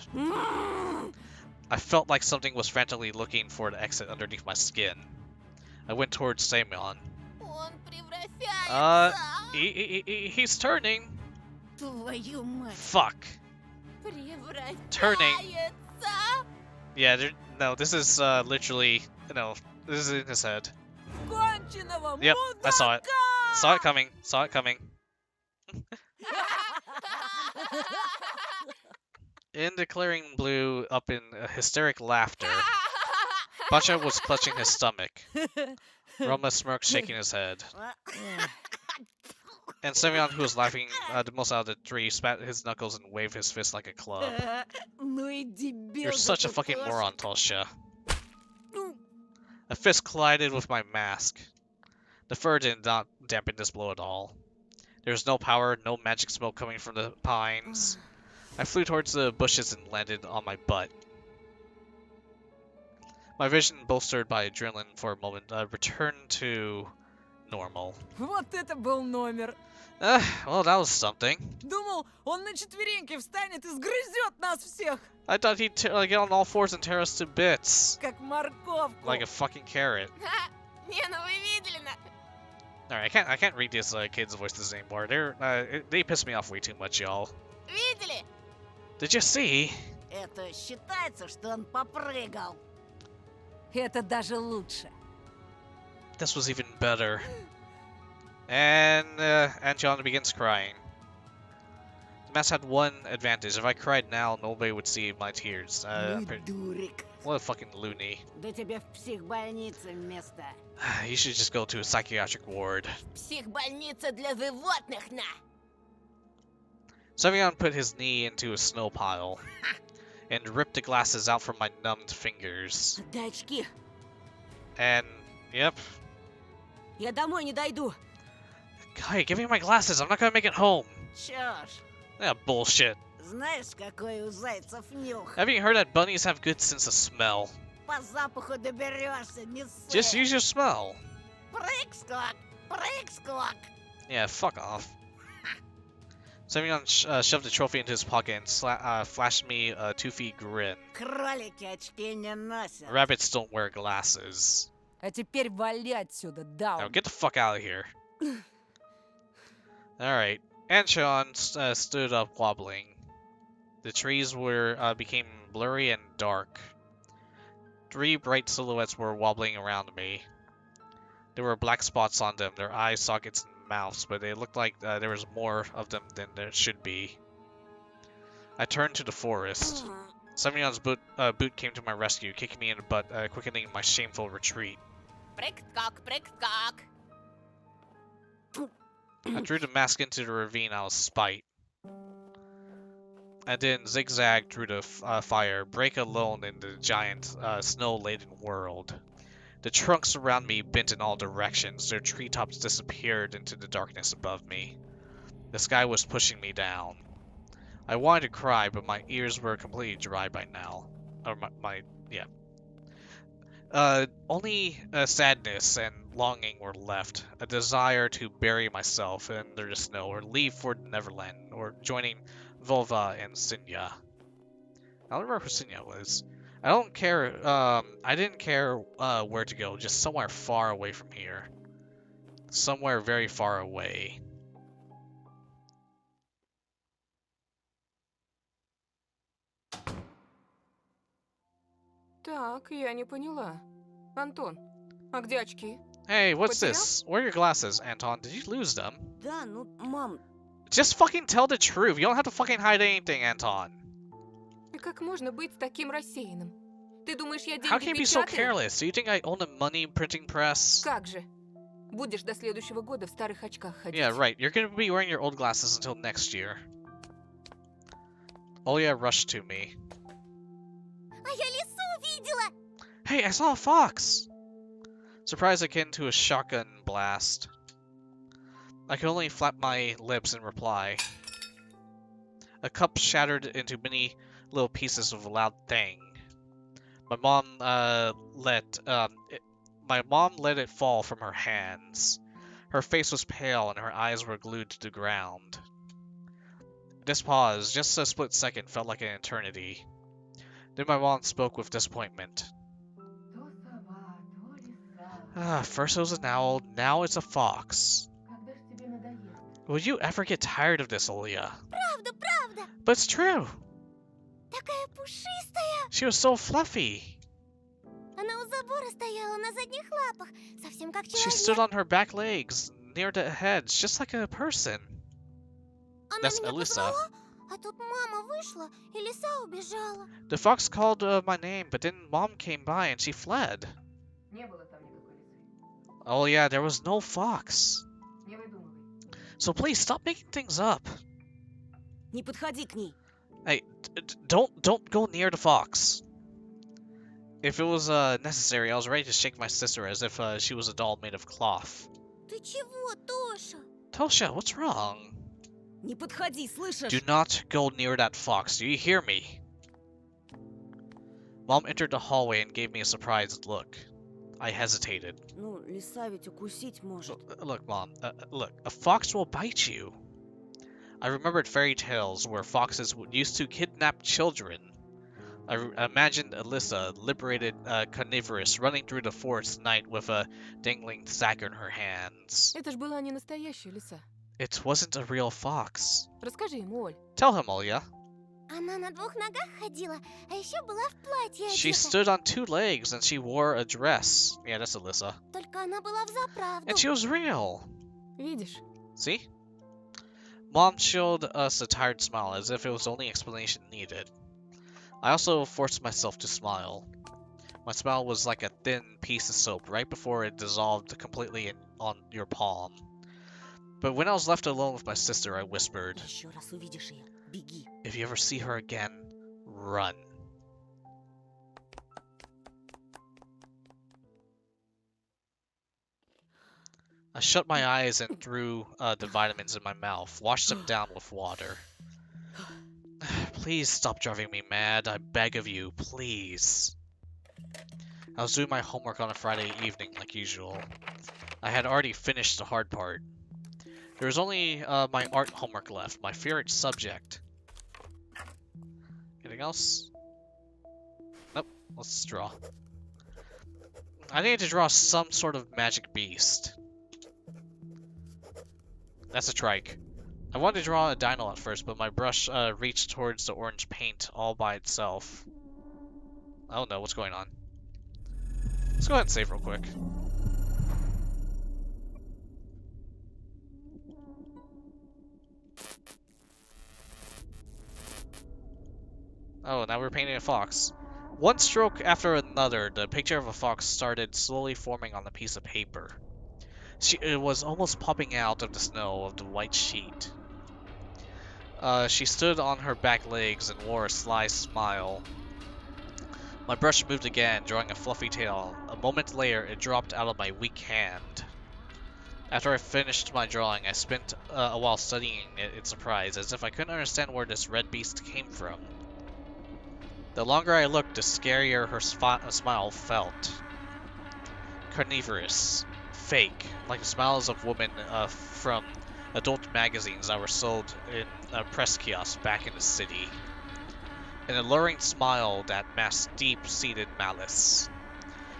I felt like something was frantically looking for an exit underneath my skin. I went towards Semyon. Он превращается! He's turning. Твою мать! Fuck. Превращается! Turning. Yeah, no, this is literally, this is in his head. Конченого Yep, I saw it. мудака! Saw it coming. Saw it coming. In the clearing blew up in hysteric laughter. Basha was clutching his stomach. Roma smirked, shaking his head. And Semyon, who was laughing the most out of the three, spat his knuckles and waved his fist like a club. Ну и дебил You're же such a ты, fucking Паша. moron, Tosha. A fist collided with my mask. The fur did not dampen this blow at all. There was no power, no magic smoke coming from the pines. I flew towards the bushes and landed on my butt. My vision, bolstered by adrenaline for a moment, returned to normal. Вот это был номер. Well, that was something. Думал, он на четвереньки встанет и сгрызет нас всех, I thought he'd get on all fours and tear us to bits. как морковку. Like a fucking carrot. Не, ну вы видели на... Alright, I can't read these kids' voices anymore. They piss me off way too much, y'all. Видели? Did you see? Это считается, что он попрыгал. Это даже лучше. This was even better. And Antiana begins crying. The mask had one advantage. If I cried now, nobody would see my tears. Ну и дурик. What a fucking loony. Да тебе в психбольнице место. You should just go to a psychiatric ward. Психбольница для животных, на! Semyon put his knee into a snow pile and ripped the glasses out from my numbed fingers. Дай очки. And, yep. Я домой не дойду. Hey, give me my glasses. I'm not gonna make it home. Чё ж, Yeah, bullshit. знаешь, какой у зайцев нюх? Haven't you heard that bunnies have good sense of smell? По запаху доберешься, не ссы. Just use your smell. Прыг-скок, прыг-скок. Yeah, fuck off. Semyon shoved the trophy into his pocket and flashed me a 2 feet grin. Кролики очки не носят. Rabbits don't wear glasses. А теперь вали отсюда, Now Даун. get the fuck out of here. Alright. Anshon stood up wobbling. The trees became blurry and dark. 3 bright silhouettes were wobbling around me. There were black spots on them, their eye sockets and mouths, but it looked like there was more of them than there should be. I turned to the forest. Semyon's boot came to my rescue, kicking me in the butt, quickening my shameful retreat. Прыг-скок, прыг-скок. I threw the mask into the ravine out of spite. And then zigzagged through the fire, break alone in the giant, snow-laden world. The trunks around me bent in all directions, their treetops disappeared into the darkness above me. The sky was pushing me down. I wanted to cry, but my ears were completely dry by now. Or yeah. Only sadness and longing were left. A desire to bury myself under the snow, or leave for Neverland, or joining Volva and Sinya. I don't remember who Sinya was. I don't care. I didn't care where to go. Just somewhere far away from here. Somewhere very far away. Так, я не поняла. Антон, а где очки? Hey, what's Потерял? this? Where are your glasses, Anton? Did you lose them? Да, ну, мам, Just fucking tell the truth. You don't have to fucking hide anything, Anton. И как можно быть таким рассеянным? Ты думаешь, я How деньги can you be so печатаю? careless? Do you think I own a money printing press? Как же? Будешь до следующего года в старых очках ходить. Yeah, right. You're gonna be wearing your old glasses until next year. Olya rushed to me. А я лису видела! Hey, I saw a fox! Surprise akin to a shotgun blast. I could only flap my lips in reply. A cup shattered into many little pieces with a loud thing. My mom let it fall from her hands. Her face was pale and her eyes were glued to the ground. This pause, just a split second, felt like an eternity. Then my mom spoke with disappointment. First it was an owl, now it's a fox. Will you ever get tired of this, Olya? Правда, правда! But it's true! Такая пушистая! She was so fluffy! Она у забора стояла на задних лапах, совсем как She stood человек. on her back legs, near the hedge, just like a person. Она That's меня Alyssa. позвала, а тут мама вышла, и лиса убежала. The fox called my name, but then Mom came by and she fled. Не было там никакой лисы. Oh yeah, there was no fox. Не выдумывай. So please stop making things up. не подходи к ней. Hey, don't go near the fox. If it was necessary, I was ready to shake my sister as if she was a doll made of cloth. Ты чего, Тоша? Tosha, what's wrong? Не подходи, слышишь? Do not go near that fox. Do you hear me? Mom entered the hallway and gave me a surprised look. I hesitated. Ну, лиса ведь укусить может. Look, Mom. Look, a fox will bite you. I remembered fairy tales where foxes used to kidnap children. I imagined Alyssa, liberated carnivorous, running through the forest at night with a dangling sack in her hands. Это ж была не настоящая лиса. It wasn't a real fox. Расскажи ему, Оль. Tell him, Olya. Она на 2 ногах ходила, а еще была в платье She одета. stood on 2 legs and she wore a dress. Yeah, that's Alyssa. Только она была взаправду. And she was real. Видишь? See? Mom showed us a tired smile as if it was the only explanation needed. I also forced myself to smile. My smile was like a thin piece of soap right before it dissolved completely on your palm. But when I was left alone with my sister, I whispered, Еще раз увидишь ее, беги. "If you ever see her again, run." I shut my eyes and threw the vitamins in my mouth, washed them down with water. Please stop driving me mad, I beg of you, please. I was doing my homework on a Friday evening like usual. I had already finished the hard part. There's only my art homework left, my favorite subject. Anything else? Nope. Let's draw. I need to draw some sort of magic beast. That's a trike. I wanted to draw a dino at first, but my brush reached towards the orange paint all by itself. Oh no, what's going on? Let's go ahead and save real quick. Oh, now we're painting a fox. One stroke after another, the picture of a fox started slowly forming on the piece of paper. It was almost popping out of the snow of the white sheet. She stood on her back legs and wore a sly smile. My brush moved again, drawing a fluffy tail. A moment later, it dropped out of my weak hand. After I finished my drawing, I spent a while studying it in surprise, as if I couldn't understand where this red beast came from. The longer I looked, the scarier her smile felt. Carnivorous. Fake. Like the smiles of women from adult magazines that were sold in a press kiosk back in the city. An alluring smile that masked deep-seated malice.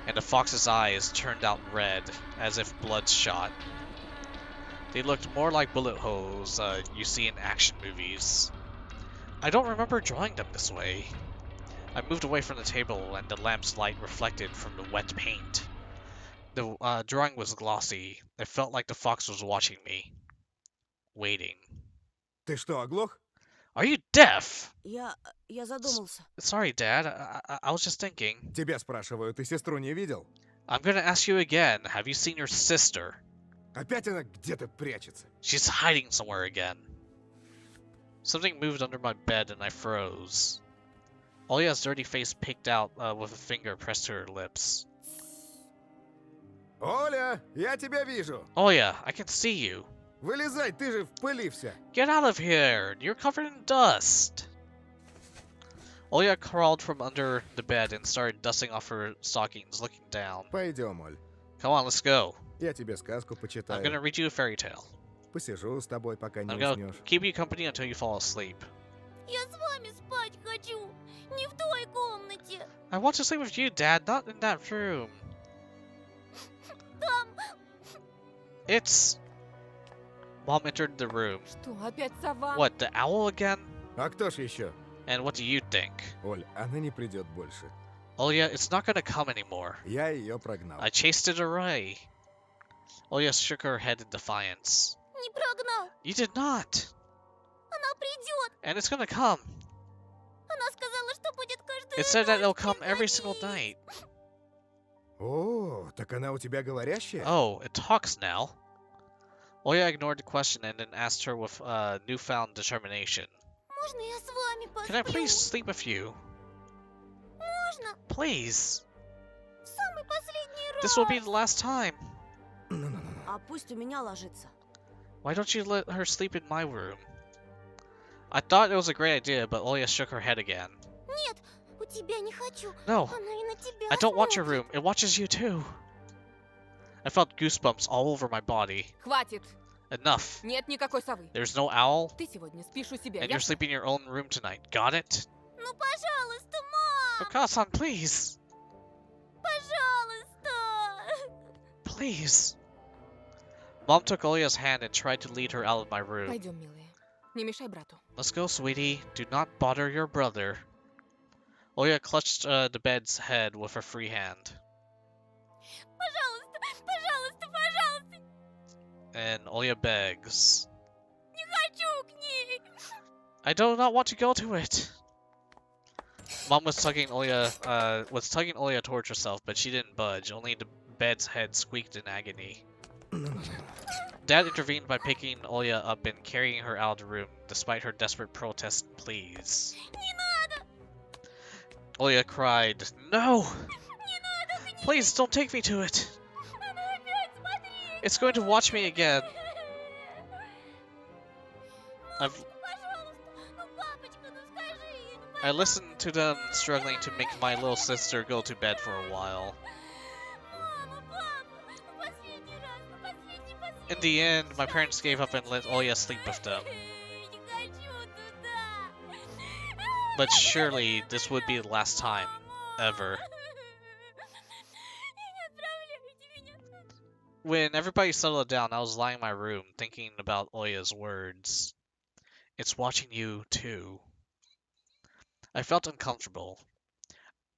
And the fox's eyes turned out red, as if bloodshot. They looked more like bullet holes you see in action movies. I don't remember drawing them this way. I moved away from the table, and the lamp's light reflected from the wet paint. The drawing was glossy. It felt like the fox was watching me. Waiting. Ты что, оглох? Are you deaf? Я задумался. Sorry, Dad. I was just thinking. Тебя спрашиваю, ты сестру не видел? I'm gonna ask you again. Have you seen your sister? Опять она где-то прячется. She's hiding somewhere again. Something moved under my bed and I froze. Olya's dirty face picked out with a finger pressed to her lips. Оля, я тебя вижу. Olya, I can see you. Вылезай, ты же в пыли вся. Get out of here! You're covered in dust! Olya crawled from under the bed and started dusting off her stockings, looking down. Пойдем, Оль. Come on, let's go. Я тебе сказку I'm почитаю. gonna read you a fairy tale. Посижу с тобой, пока не I'm gonna уснешь. keep you company until you fall asleep. Я с вами спать хочу. Не в той комнате. I want to sleep with you, Dad, not in that room. Там It's... Mom entered the room. Что, опять сова? What, the owl again? А кто ж еще? And what do you think? Оль, она не придет больше. Olya, it's not gonna come anymore. Я ее прогнал. I chased it away. Olya shook her head in defiance. не прогнал. You did not. Она придет. And it's gonna come. Она сказала, что будет каждую It said that it'll ночь come every приходить. single night. О, так она у тебя говорящая? Oh, it talks now. Olya ignored the question and then asked her with newfound determination. Можно я с вами посплю? Can I please sleep with you? Можно. Please. В самый последний раз. This will be the last time. Ну-ну-ну. А пусть у меня ложится. Why don't you let her sleep in my room? I thought it was a great idea, but Olya shook her head again. Нет, у тебя не хочу. No, Она и на тебя I don't want your смотрит. room. It watches you too. I felt goosebumps all over my body. Хватит. Enough. Нет никакой совы. There's no owl, Ты сегодня спишь у себя. and you're ясно? sleeping in your own room tonight. Got it? Ну, пожалуйста, мам. Okasan, please. Пожалуйста. Please. Mom took Olya's hand and tried to lead her out of my room. Пойдем, милая. Не мешай брату. Let's go, sweetie. Do not bother your brother. Olya clutched the bed's head with her free hand. Пожалуйста, пожалуйста, пожалуйста. And Olya begs. Не хочу к ней. I do not want to go to it. Mom was tugging Olya towards herself, but she didn't budge. Only the bed's head squeaked in agony. Dad intervened by picking Olya up and carrying her out of the room, despite her desperate protests and pleas. Не надо. Olya cried, "No! Не надо к ней. Please don't take me to it! Она опять смотри. It's going to watch me again!" I've, Пожалуйста, ну, папочка, ну скажи ей, ну, I listened to them struggling to make my little sister go to bed for a while. Мама, папа, ну последний раз, ну последний, последний. In the end, my parents gave up and let Oya sleep with them. Не хочу туда. But surely this would be the last time, ever. Не отправляйте меня туда. When everybody settled down, I was lying in my room thinking about Oya's words. It's watching you, too. I felt uncomfortable.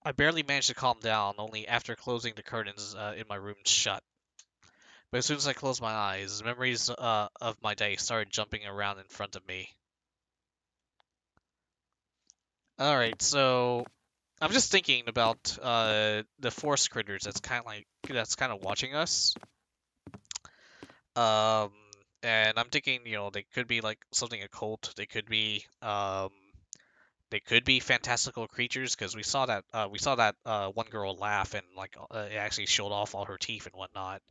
I barely managed to calm down, only after closing the curtains in my room shut. But as soon as I closed my eyes, memories of my day started jumping around in front of me. Alright, so I'm just thinking about the forest critters that's kind of watching us. Um, and I'm thinking, they could be like something occult. They could be fantastical creatures because we saw that one girl laugh and like it actually showed off all her teeth and whatnot.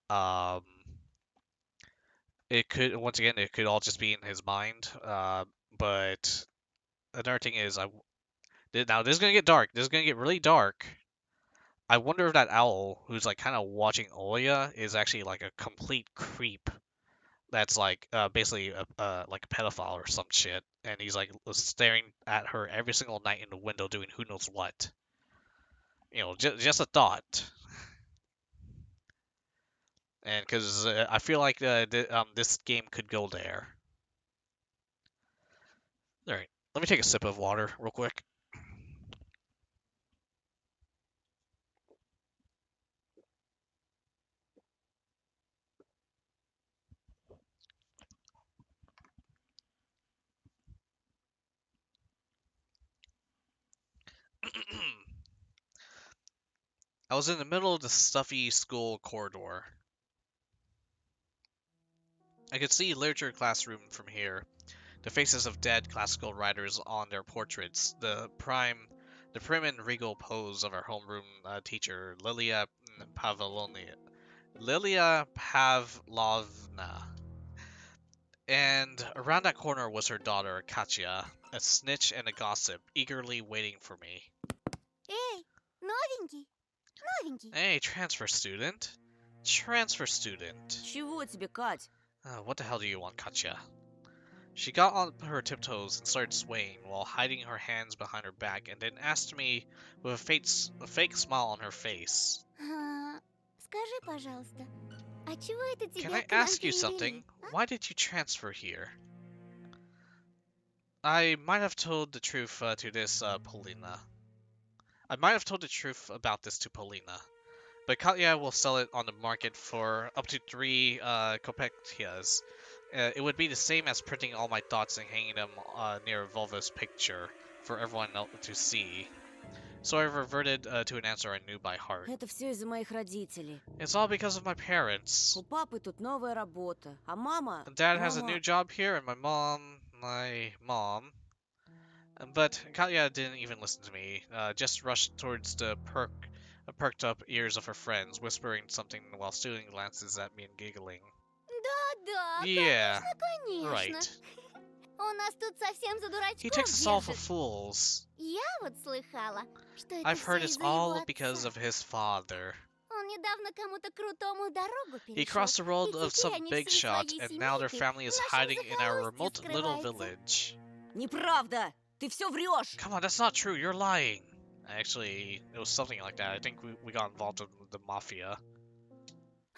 Um, it could all just be in his mind. But another thing is, now this is gonna get dark. This is gonna get really dark. I wonder if that owl who's like kind of watching Oya is actually like a complete creep. That's like basically like a pedophile or some shit, and he's like staring at her every single night in the window doing who knows what. Just a thought. And because I feel like this game could go there. All right, let me take a sip of water real quick. I was in the middle of the stuffy school corridor. I could see literature classroom from here. The faces of dead classical writers on their portraits, the prim and regal pose of our homeroom teacher, Lilia Pavlovna. And around that corner was her daughter, Katya, a snitch and a gossip, eagerly waiting for me. Эй, новенький, новенький. Hey, transfer student. Transfer student. Чего тебе, Кать? What the hell do you want, Katya? She got on her tiptoes and started swaying while hiding her hands behind her back and then asked me with a fake smile on her face. Скажи, пожалуйста, а чего это Can тебя I к нам ask you something? перевели? Why did you transfer here? I might have told the truth to this Polina. I might have told the truth about this to Polina, but Katya will sell it on the market for up to 3 kopeckias. It would be the same as printing all my thoughts and hanging them near Volva's picture for everyone else to see. So I reverted to an answer I knew by heart. Это все из-за моих родителей. It's all because of my parents. У папы тут новая работа, а мама... Dad has a new job here, and my mom. But Katya didn't even listen to me. Just rushed towards the perked up ears of her friends, whispering something while stealing glances at me and giggling. Да, Yeah, конечно. right. У нас тут совсем за He дурачков takes us all for держит. fools. Я вот слыхала, что это I've heard всё it's из-за all его because отца. of his father. Он недавно кому-то крутому дорогу перешел. He crossed the road и of теперь some они big всей shot, своей and now their семейкой family is в нашем hiding in our захолустье remote little скрывается. village. Неправда! Ты все врешь! Come on, that's not true. You're lying. Actually, it was something like that. I think we got involved in the mafia.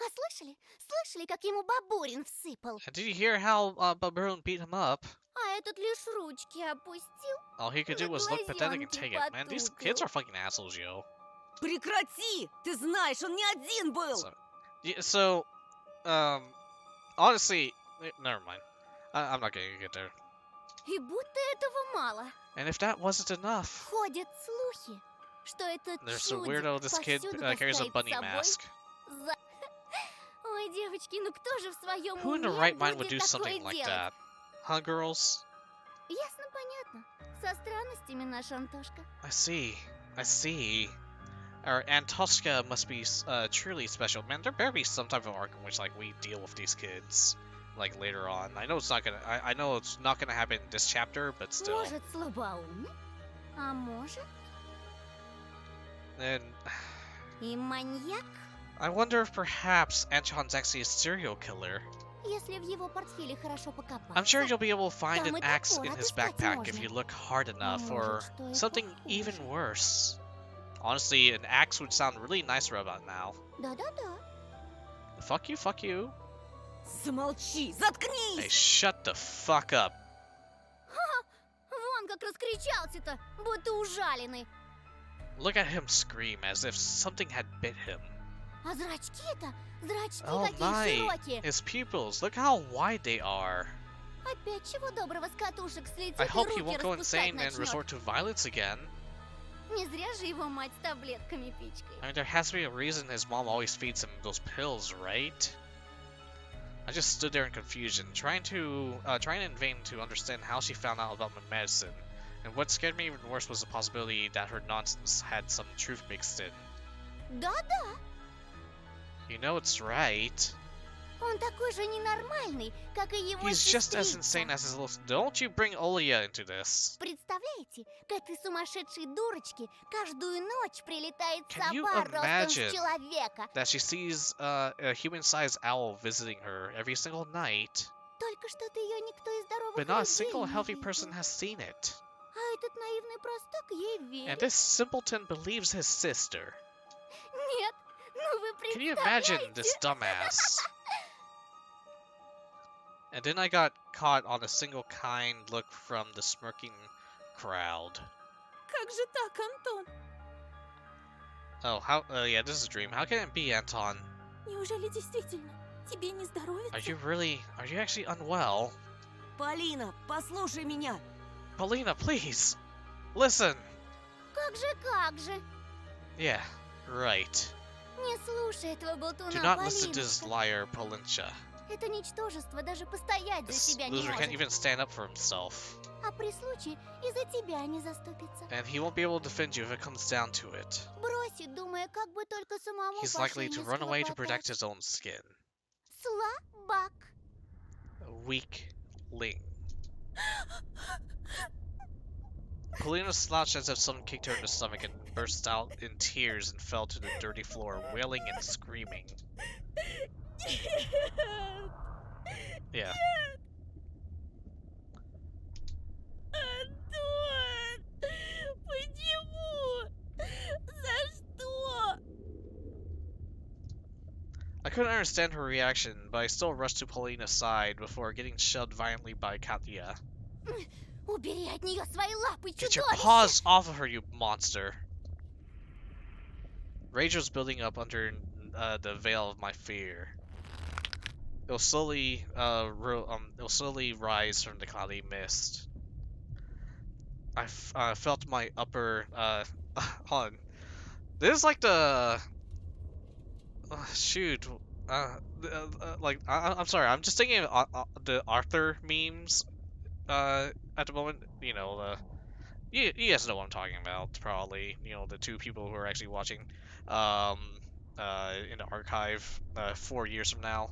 А слышали? Слышали, как ему бабурин всыпал? And did you hear how Baboon beat him up? А этот лишь ручки опустил. All he could do was look pathetic and take it. Man, these kids are fucking assholes, yo. Прекрати! Ты знаешь, он не один был! So, honestly, never mind. I'm not gonna get there. И будто этого мало. And if that wasn't enough, Ходят слухи, что этот there's a чудик weirdo. This kid повсюду carries a таскает bunny с собой mask. за- Ой, девочки, ну кто же в своем Who in уме the right mind would будет do такое something like делать? that? Huh, girls? Ясно, понятно. Со странностями наш Антошка. I see. Our Antoshka must be truly special. Man, there better be some type of arc in which like we deal with these kids like later on. I know it's not gonna. I know it's not gonna happen in this chapter, but still. Может, слабоумный? А может, And и маньяк? I wonder if perhaps Anton's actually a serial killer. Если в его портфеле хорошо покопаться, I'm sure you'll be able to find Там an и axe топор in his отыскать backpack if можно. you look hard enough, Может, or что и something похуже. even worse. Honestly, an axe would sound really nice right about now. Да-да-да. Fuck you, fuck you. Замолчи! Hey, Заткнись! shut the fuck up. Вон как раскричался-то, будто ужаленный. Look at him scream as if something had bit him. А зрачки-то, зрачки Oh какие my, широкие. his pupils, look how wide they are. Опять чего доброго с катушек слетит I и hope he руки won't go распускать insane and начнет. resort to violence again. Не зря же его мать с таблетками пичкает. I mean, there has to be a reason his mom always feeds him those pills, right? I just stood there in confusion, trying in vain to understand how she found out about my medicine. And what scared me even worse was the possibility that her nonsense had some truth mixed in. Да-да, You know it's right. он такой же ненормальный, как и его He's just as сестрица. insane as his little... Don't you bring Olia into this. Представляете, к этой сумасшедшей дурочке каждую ночь прилетает Can you сова ростом с imagine человека. that she sees a human-sized owl visiting her every single night, Только что-то ее никто из здоровых but not a людей single не healthy видел. person has seen it. А этот наивный простак ей верит. And this simpleton believes his sister. Нет, ну вы Can you представляете? imagine this dumbass? And then I got caught on a single kind look from the smirking crowd. Как же так, Антон? Oh, yeah, this is a dream. How can it be, Anton? Неужели действительно? Тебе не здоровится? Are you actually unwell? Полина, послушай меня! Paulina, please! Listen! Как же? Yeah, right. Не слушай этого болтуна, Do not listen to this Полиночка. liar, Polincha. Это ничтожество даже постоять за This себя не loser can't может. even stand up for himself. А при случае и за тебя не заступится. And he won't be able to defend you if it comes down to it. Бросит, думая, как бы только самому He's по likely шее to не run away to схлопотать. protect his own skin. Слабак. A weakling. Polina slouched as if someone kicked her in the stomach and burst out in tears and fell to the dirty floor, wailing and screaming. Yeah. Антон, почему? За что? I couldn't understand her reaction, but I still rushed to Polina's side before getting shoved violently by Katya. Убери от нее свои лапы, Get your чудовище! paws off of her, you monster! Rage was building up under the veil of my fear. It'll slowly rise from the cloudy mist. I felt my upper hold on. This is like the shoot. I'm sorry. I'm just thinking of the Arthur memes. At the moment, you know, you guys know what I'm talking about. Probably, you know, the two people who are actually watching, in the archive, 4 years from now.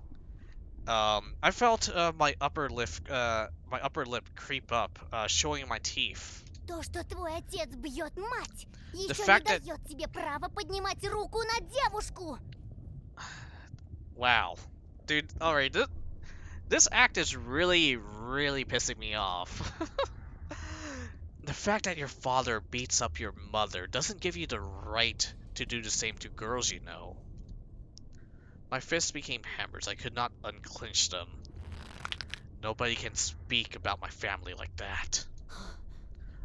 I felt my upper lip creep up, showing my teeth. То, что твой отец бьет мать, еще не fact that- дает тебе права поднимать руку на девушку. Wow, dude. All right, this act is really pissing me off. The fact that your father beats up your mother doesn't give you the right to do the same to girls you know. My fists became hammers. I could not unclench them. Nobody can speak about my family like that.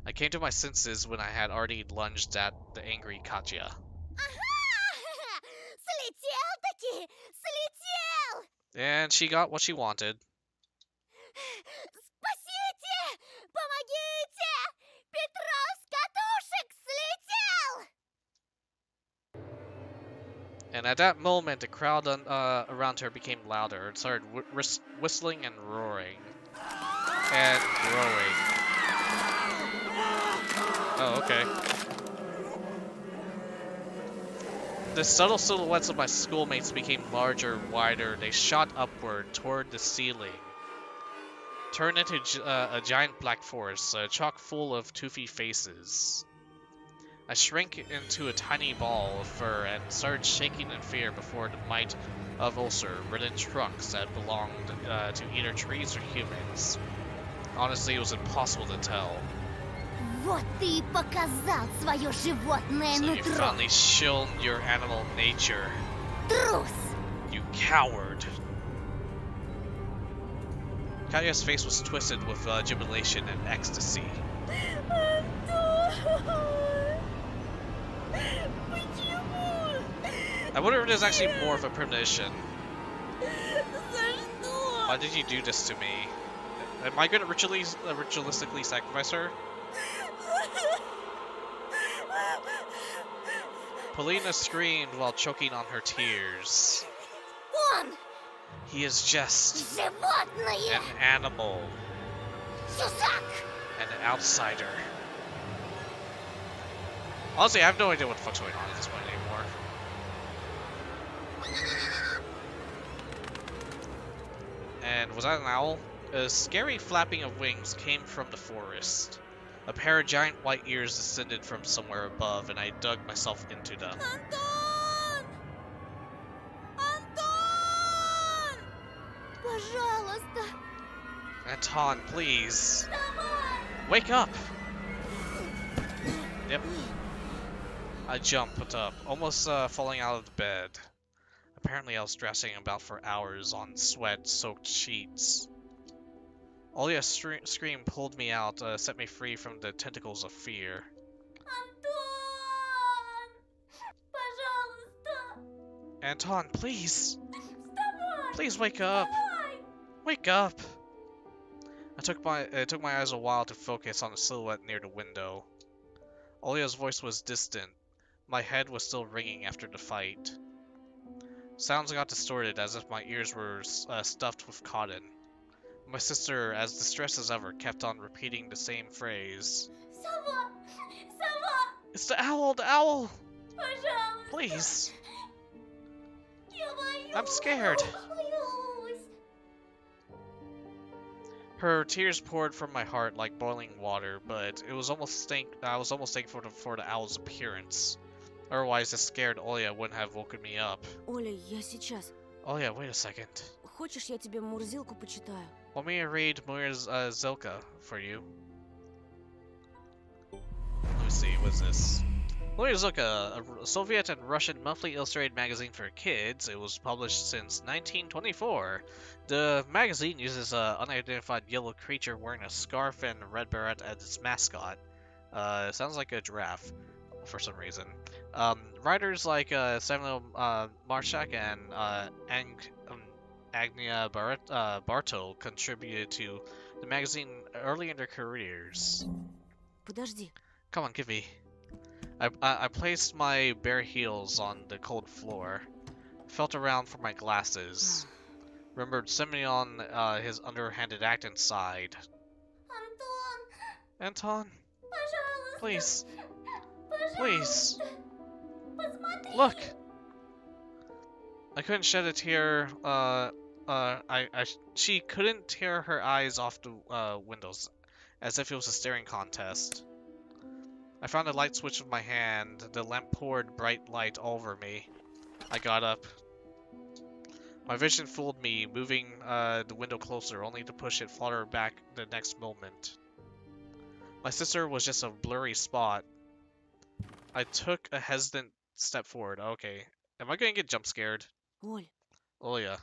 I came to my senses when I had already lunged at the angry Katya. Ага! Слетел-таки! Слетел! And she got what she wanted. Спасите! Помогите! Петро с катушек слетел! And at that moment, the crowd around her became louder and started whistling and roaring. And growing. Oh, okay. The subtle silhouettes of my schoolmates became larger, wider. They shot upward toward the ceiling. Turned into a giant black forest, chock full of toothy faces. I shrank into a tiny ball of fur and started shaking in fear before the might of ulcer ridden trunks that belonged to either trees or humans. Honestly, it was impossible to tell. Вот ты и показал свое животное So you нутро. finally shown your animal nature, Трус! you coward. Katya's face was twisted with jubilation and ecstasy. I wonder if there's actually more of a premonition. Why did you do this to me? Am I gonna ritualistically sacrifice her? Polina screamed while choking on her tears. Он! He is just Животное! an animal, Чужак! an outsider. Honestly, I have no idea what the fuck's going on at this point anymore. And was that an owl? A scary flapping of wings came from the forest. A pair of giant white ears descended from somewhere above, and I dug myself into them. Антон! Антон! Пожалуйста! Anton, please. Вставай! Wake up! Yep. I jumped up, almost falling out of the bed. Apparently I was stressing about for hours on sweat-soaked sheets. Olia's scream pulled me out, set me free from the tentacles of fear. Антон! Пожалуйста! Anton, please! Вставай! Please wake up! Вставай! Wake up! It took my eyes a while to focus on the silhouette near the window. Olia's voice was distant. My head was still ringing after the fight. Sounds got distorted as if my ears were stuffed with cotton. My sister, as distressed as ever, kept on repeating the same phrase. Сова! Сова! It's the owl! The owl! Пожалуйста! Please! Я боюсь! I'm scared! Боюсь! Her tears poured from my heart like boiling water, but I was almost thankful for the owl's appearance. Otherwise, the scared Olia wouldn't have woken me up. Оля, я сейчас. Olia, wait a second. Хочешь, я тебе Мурзилку почитаю? Want me to read Muir's Zilka for you? Let me see, what's this? Muir Zilka, a Soviet and Russian monthly illustrated magazine for kids. It was published since 1924. The magazine uses an unidentified yellow creature wearing a scarf and a red beret as its mascot. It sounds like a giraffe for some reason. Writers like Samuel Marshak and Agnia Bartol contributed to the magazine early in their careers. Подожди. Come on, give me. I placed my bare heels on the cold floor, felt around for my glasses, remembered Simeon his underhanded act inside. Антон! Anton, Пожалуйста! please, Пожалуйста! please, Посмотри! look! I couldn't shed a tear. She couldn't tear her eyes off the windows, as if it was a staring contest. I found a light switch with my hand. The lamp poured bright light all over me. I got up. My vision fooled me, moving the window closer, only to push it farther back the next moment. My sister was just a blurry spot. I took a hesitant step forward. Okay. Am I gonna get jump scared? Оль, Oh yeah.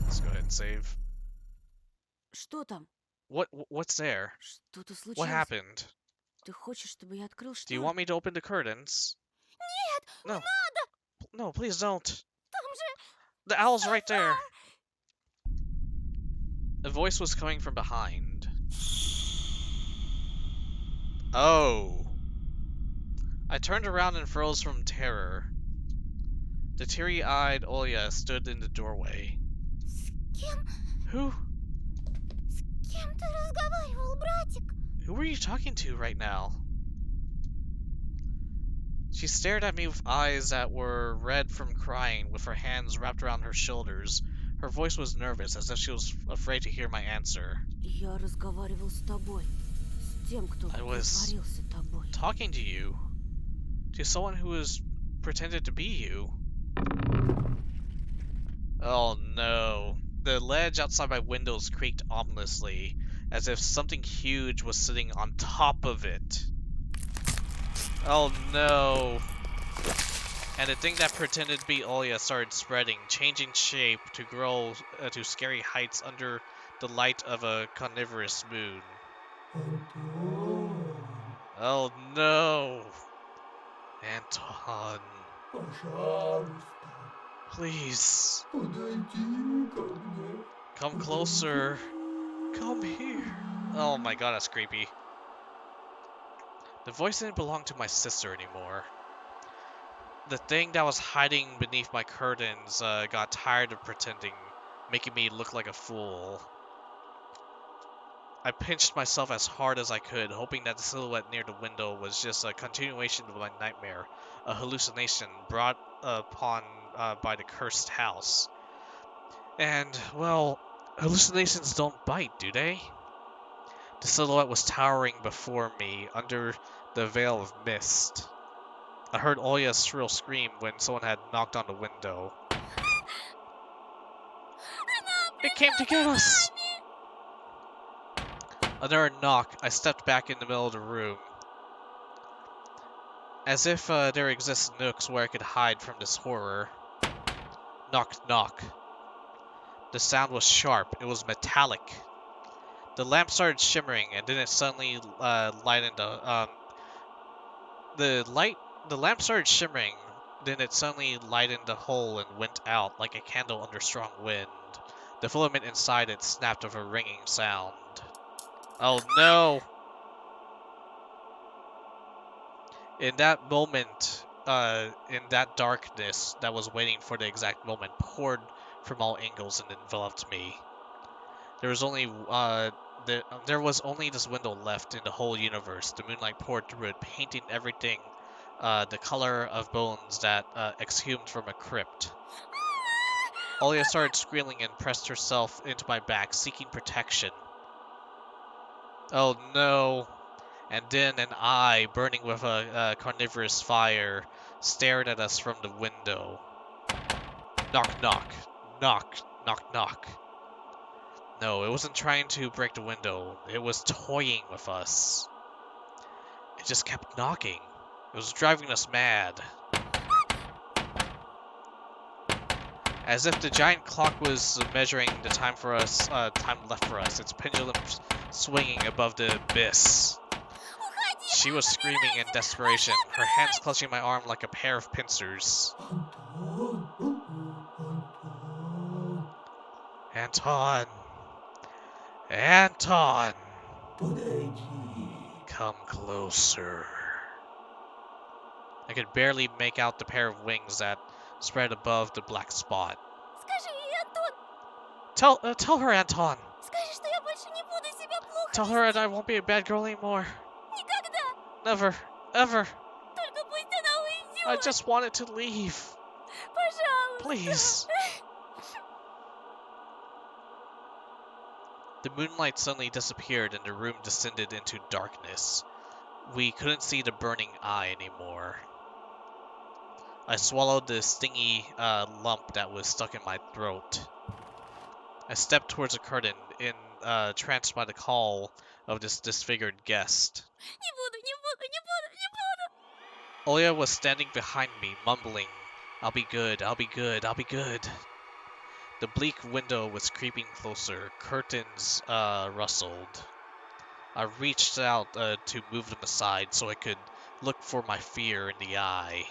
Let's go ahead and save. что там? What's there? Что-то случилось? What happened? Ты хочешь, чтобы я открыл Do you шторы? want me to open the curtains? No. No, please don't. Там же The owl's right there. A voice was coming from behind. Oh. I turned around and froze from terror. The teary-eyed Olya stood in the doorway. С кем? Who? С кем ты разговаривал, братик? Who are you talking to right now? She stared at me with eyes that were red from crying, with her hands wrapped around her shoulders. Her voice was nervous, as if she was afraid to hear my answer. Я разговаривал с тобой. С тем, кто I was притворился тобой. talking to you. To someone who was pretended to be you. Oh no. The ledge outside my windows creaked ominously, as if something huge was sitting on top of it. Oh no. And the thing that pretended to be Olya started spreading, changing shape to grow to scary heights under the light of a carnivorous moon. Oh no! Anton, please, come closer. Come here. Oh my god, that's creepy. The voice didn't belong to my sister anymore. The thing that was hiding beneath my curtains got tired of pretending, making me look like a fool. I pinched myself as hard as I could, hoping that the silhouette near the window was just a continuation of my nightmare, a hallucination brought upon by the cursed house. And, well, hallucinations don't bite, do they? The silhouette was towering before me, under the veil of mist. I heard Olya's shrill scream when someone had knocked on the window. It came to get us! Another knock. I stepped back in the middle of the room. As if there exists nooks where I could hide from this horror. Knock, knock. The sound was sharp. It was metallic. The lamp started shimmering, and then it suddenly lightened. The lamp started shimmering. Then it suddenly lightened the hole and went out like a candle under strong wind. The filament inside it snapped with a ringing sound. Oh no! In that moment, in that darkness that was waiting for the exact moment, poured from all angles and enveloped me. There was only there was only this window left in the whole universe. The moonlight poured through it, painting everything the color of bones that exhumed from a crypt. Olya started squealing and pressed herself into my back, seeking protection. Oh no! And then an eye, burning with a carnivorous fire, stared at us from the window. Knock, knock. Knock, knock, knock. No, it wasn't trying to break the window. It was toying with us. It just kept knocking. It was driving us mad. As if the giant clock was measuring the time for us, time left for us, its pendulum swinging above the abyss. She was screaming in desperation, her hands clutching my arm like a pair of pincers. Anton! Anton! Come closer. I could barely make out the pair of wings that spread above the black spot. Скажи ей, Антон! Tell her, Anton! Скажи, что я больше не буду себя плохо Tell her that I won't be a bad girl anymore. никогда! Never. Ever. Только пусть она I уйдет! just wanted to leave. Пожалуйста! Please. The moonlight suddenly disappeared and the room descended into darkness. We couldn't see the burning eye anymore. I swallowed the stingy lump that was stuck in my throat. I stepped towards a curtain, entranced by the call of this disfigured guest. Не буду, не буду, не буду, не буду! Olya was standing behind me, mumbling, "I'll be good, I'll be good, I'll be good." The bleak window was creeping closer. Curtains rustled. I reached out to move them aside so I could look for my fear in the eye.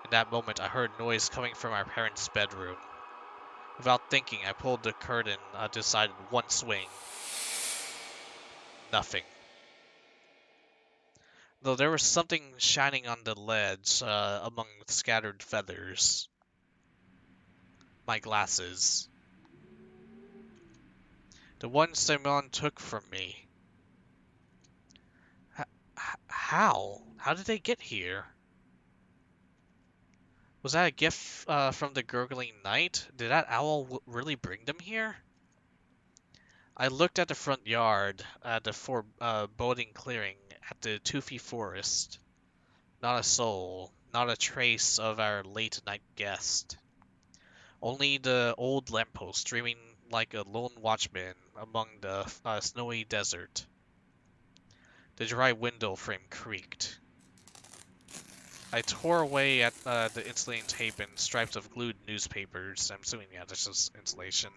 In that moment, I heard noise coming from our parents' bedroom. Without thinking, I pulled the curtain to the side in one swing. Nothing. Though there was something shining on the ledge among scattered feathers. My glasses. The one Simon took from me. How? How did they get here? Was that a gift from the gurgling night? Did that owl really bring them here? I looked at the front yard, at the foreboding clearing, at the toothy forest. Not a soul, not a trace of our late night guest. Only the old lamppost streaming like a lone watchman among the snowy desert. The dry window frame creaked. I tore away at the insulating tape and stripes of glued newspapers. I'm assuming, yeah, this is insulation.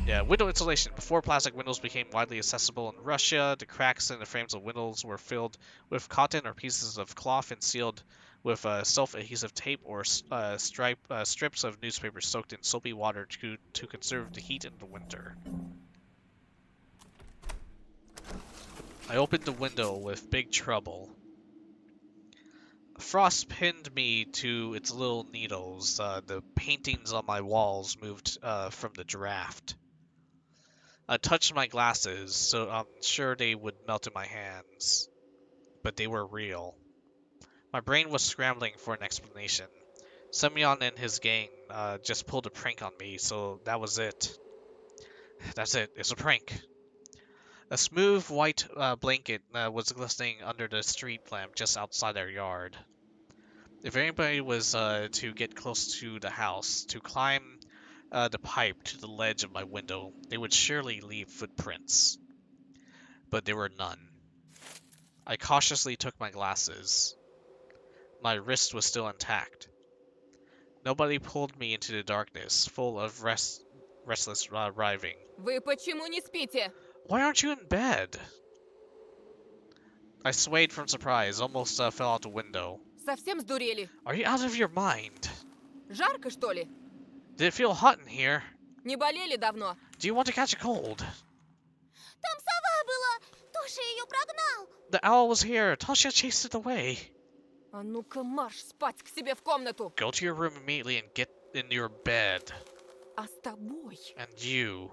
Yeah, window insulation. Before plastic windows became widely accessible in Russia, the cracks in the frames of windows were filled with cotton or pieces of cloth and sealed with self-adhesive tape or strips of newspaper soaked in soapy water to conserve the heat in the winter. I opened the window with big trouble. Frost pinned me to its little needles. The paintings on my walls moved from the draft. I touched my glasses, so I'm sure they would melt in my hands. But they were real. My brain was scrambling for an explanation. Semyon and his gang just pulled a prank on me, so that was it. That's it. It's a prank. A smooth white blanket was glistening under the street lamp just outside our yard. If anybody was to get close to the house, to climb the pipe to the ledge of my window, they would surely leave footprints. But there were none. I cautiously took my glasses. My wrist was still intact. Nobody pulled me into the darkness, full of restless writhing. Вы почему не спите? Why aren't you in bed? I swayed from surprise, almost fell out the window. Совсем сдурели? Are you out of your mind? Жарко, что ли? Did it feel hot in here? Не болели давно? Do you want to catch a cold? Там сова была! Тоша ее прогнал! The owl was here. Tasha chased it away. А ну-ка марш спать к себе в комнату. Go to your room immediately and get in your bed. А с тобой? And you.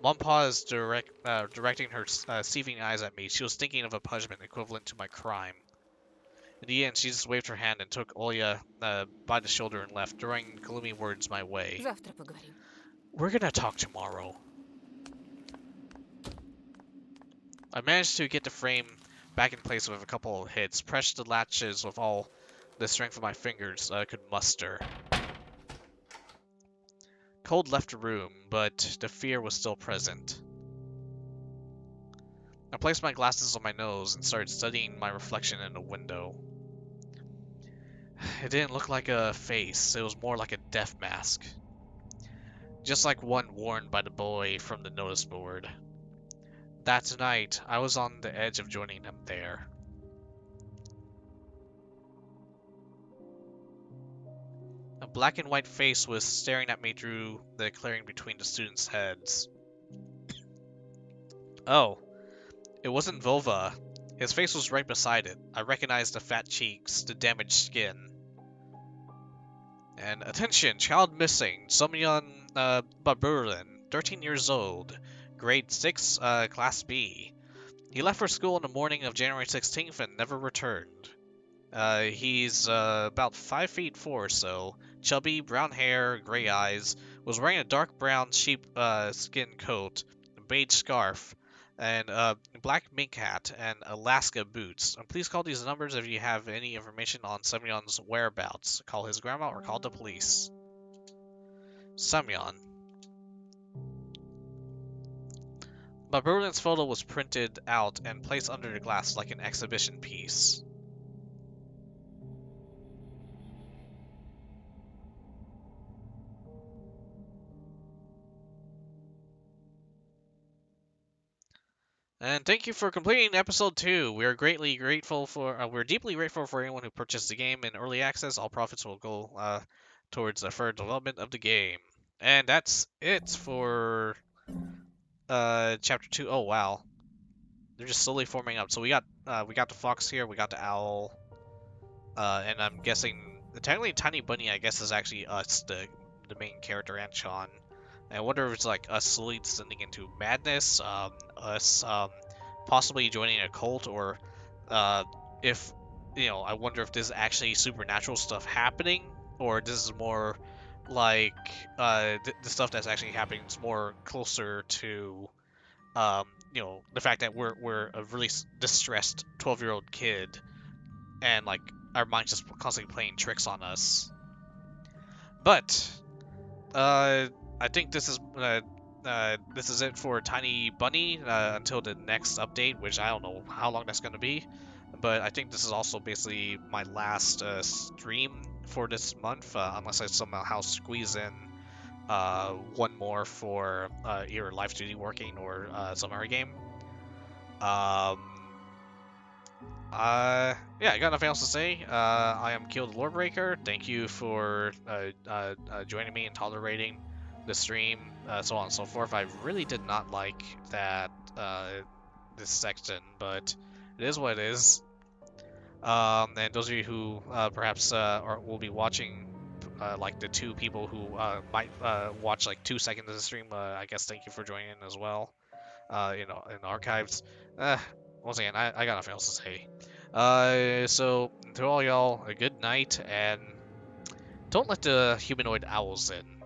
Mom paused, directing her seething eyes at me. She was thinking of a punishment equivalent to my crime. In the end, she just waved her hand and took Olya by the shoulder and left, throwing gloomy words my way. Завтра поговорим. We're gonna talk tomorrow. I managed to get the frame back in place with a couple of hits, pressed the latches with all the strength of my fingers I could muster. Cold left the room, but the fear was still present. I placed my glasses on my nose and started studying my reflection in the window. It didn't look like a face, it was more like a death mask. Just like one worn by the boy from the notice board. That night, I was on the edge of joining him there. A black and white face was staring at me through the clearing between the students' heads. Oh, it wasn't Volva. His face was right beside it. I recognized the fat cheeks, the damaged skin. And attention, child missing, Semyon Baburin, 13 years old, grade 6, class B. He left for school on the morning of January 16th and never returned. He's about 5 feet 4 or so, chubby, brown hair, gray eyes, was wearing a dark brown sheep skin coat, a beige scarf, and a black mink hat and Alaska boots. And please call these numbers if you have any information on Semyon's whereabouts. Call his grandma or call the police. Semyon. Baburin's photo was printed out and placed under the glass like an exhibition piece. And thank you for completing episode 2. We're deeply grateful for anyone who purchased the game in early access. All profits will go towards the further development of the game. And that's it for chapter 2. Oh wow, they're just slowly forming up. So we got the fox here, we got the owl, and I'm guessing technically Tiny Bunny, I guess, is actually us, the main character, and Sean. I wonder if it's like us slowly descending into madness, us possibly joining a cult, or if, I wonder if this is actually supernatural stuff happening, or this is more like the stuff that's actually happening is more closer to the fact that we're a really distressed 12-year-old kid, and like our mind's just constantly playing tricks on us. But I think this is it for Tiny Bunny until the next update, which I don't know how long that's gonna be. But I think this is also basically my last stream for this month, unless I somehow squeeze in one more for either Live Duty working or some other game. Yeah, I got nothing else to say. I am Kill the Lordbreaker. Thank you for joining me and tolerating the stream, so on and so forth. I really did not like that this section, but it is what it is. And those of you who perhaps will be watching, like the two people who might watch like 2 seconds of the stream, I guess thank you for joining in as well. In the archives. Once again, I got nothing else to say. So to all y'all, a good night, and don't let the humanoid owls in.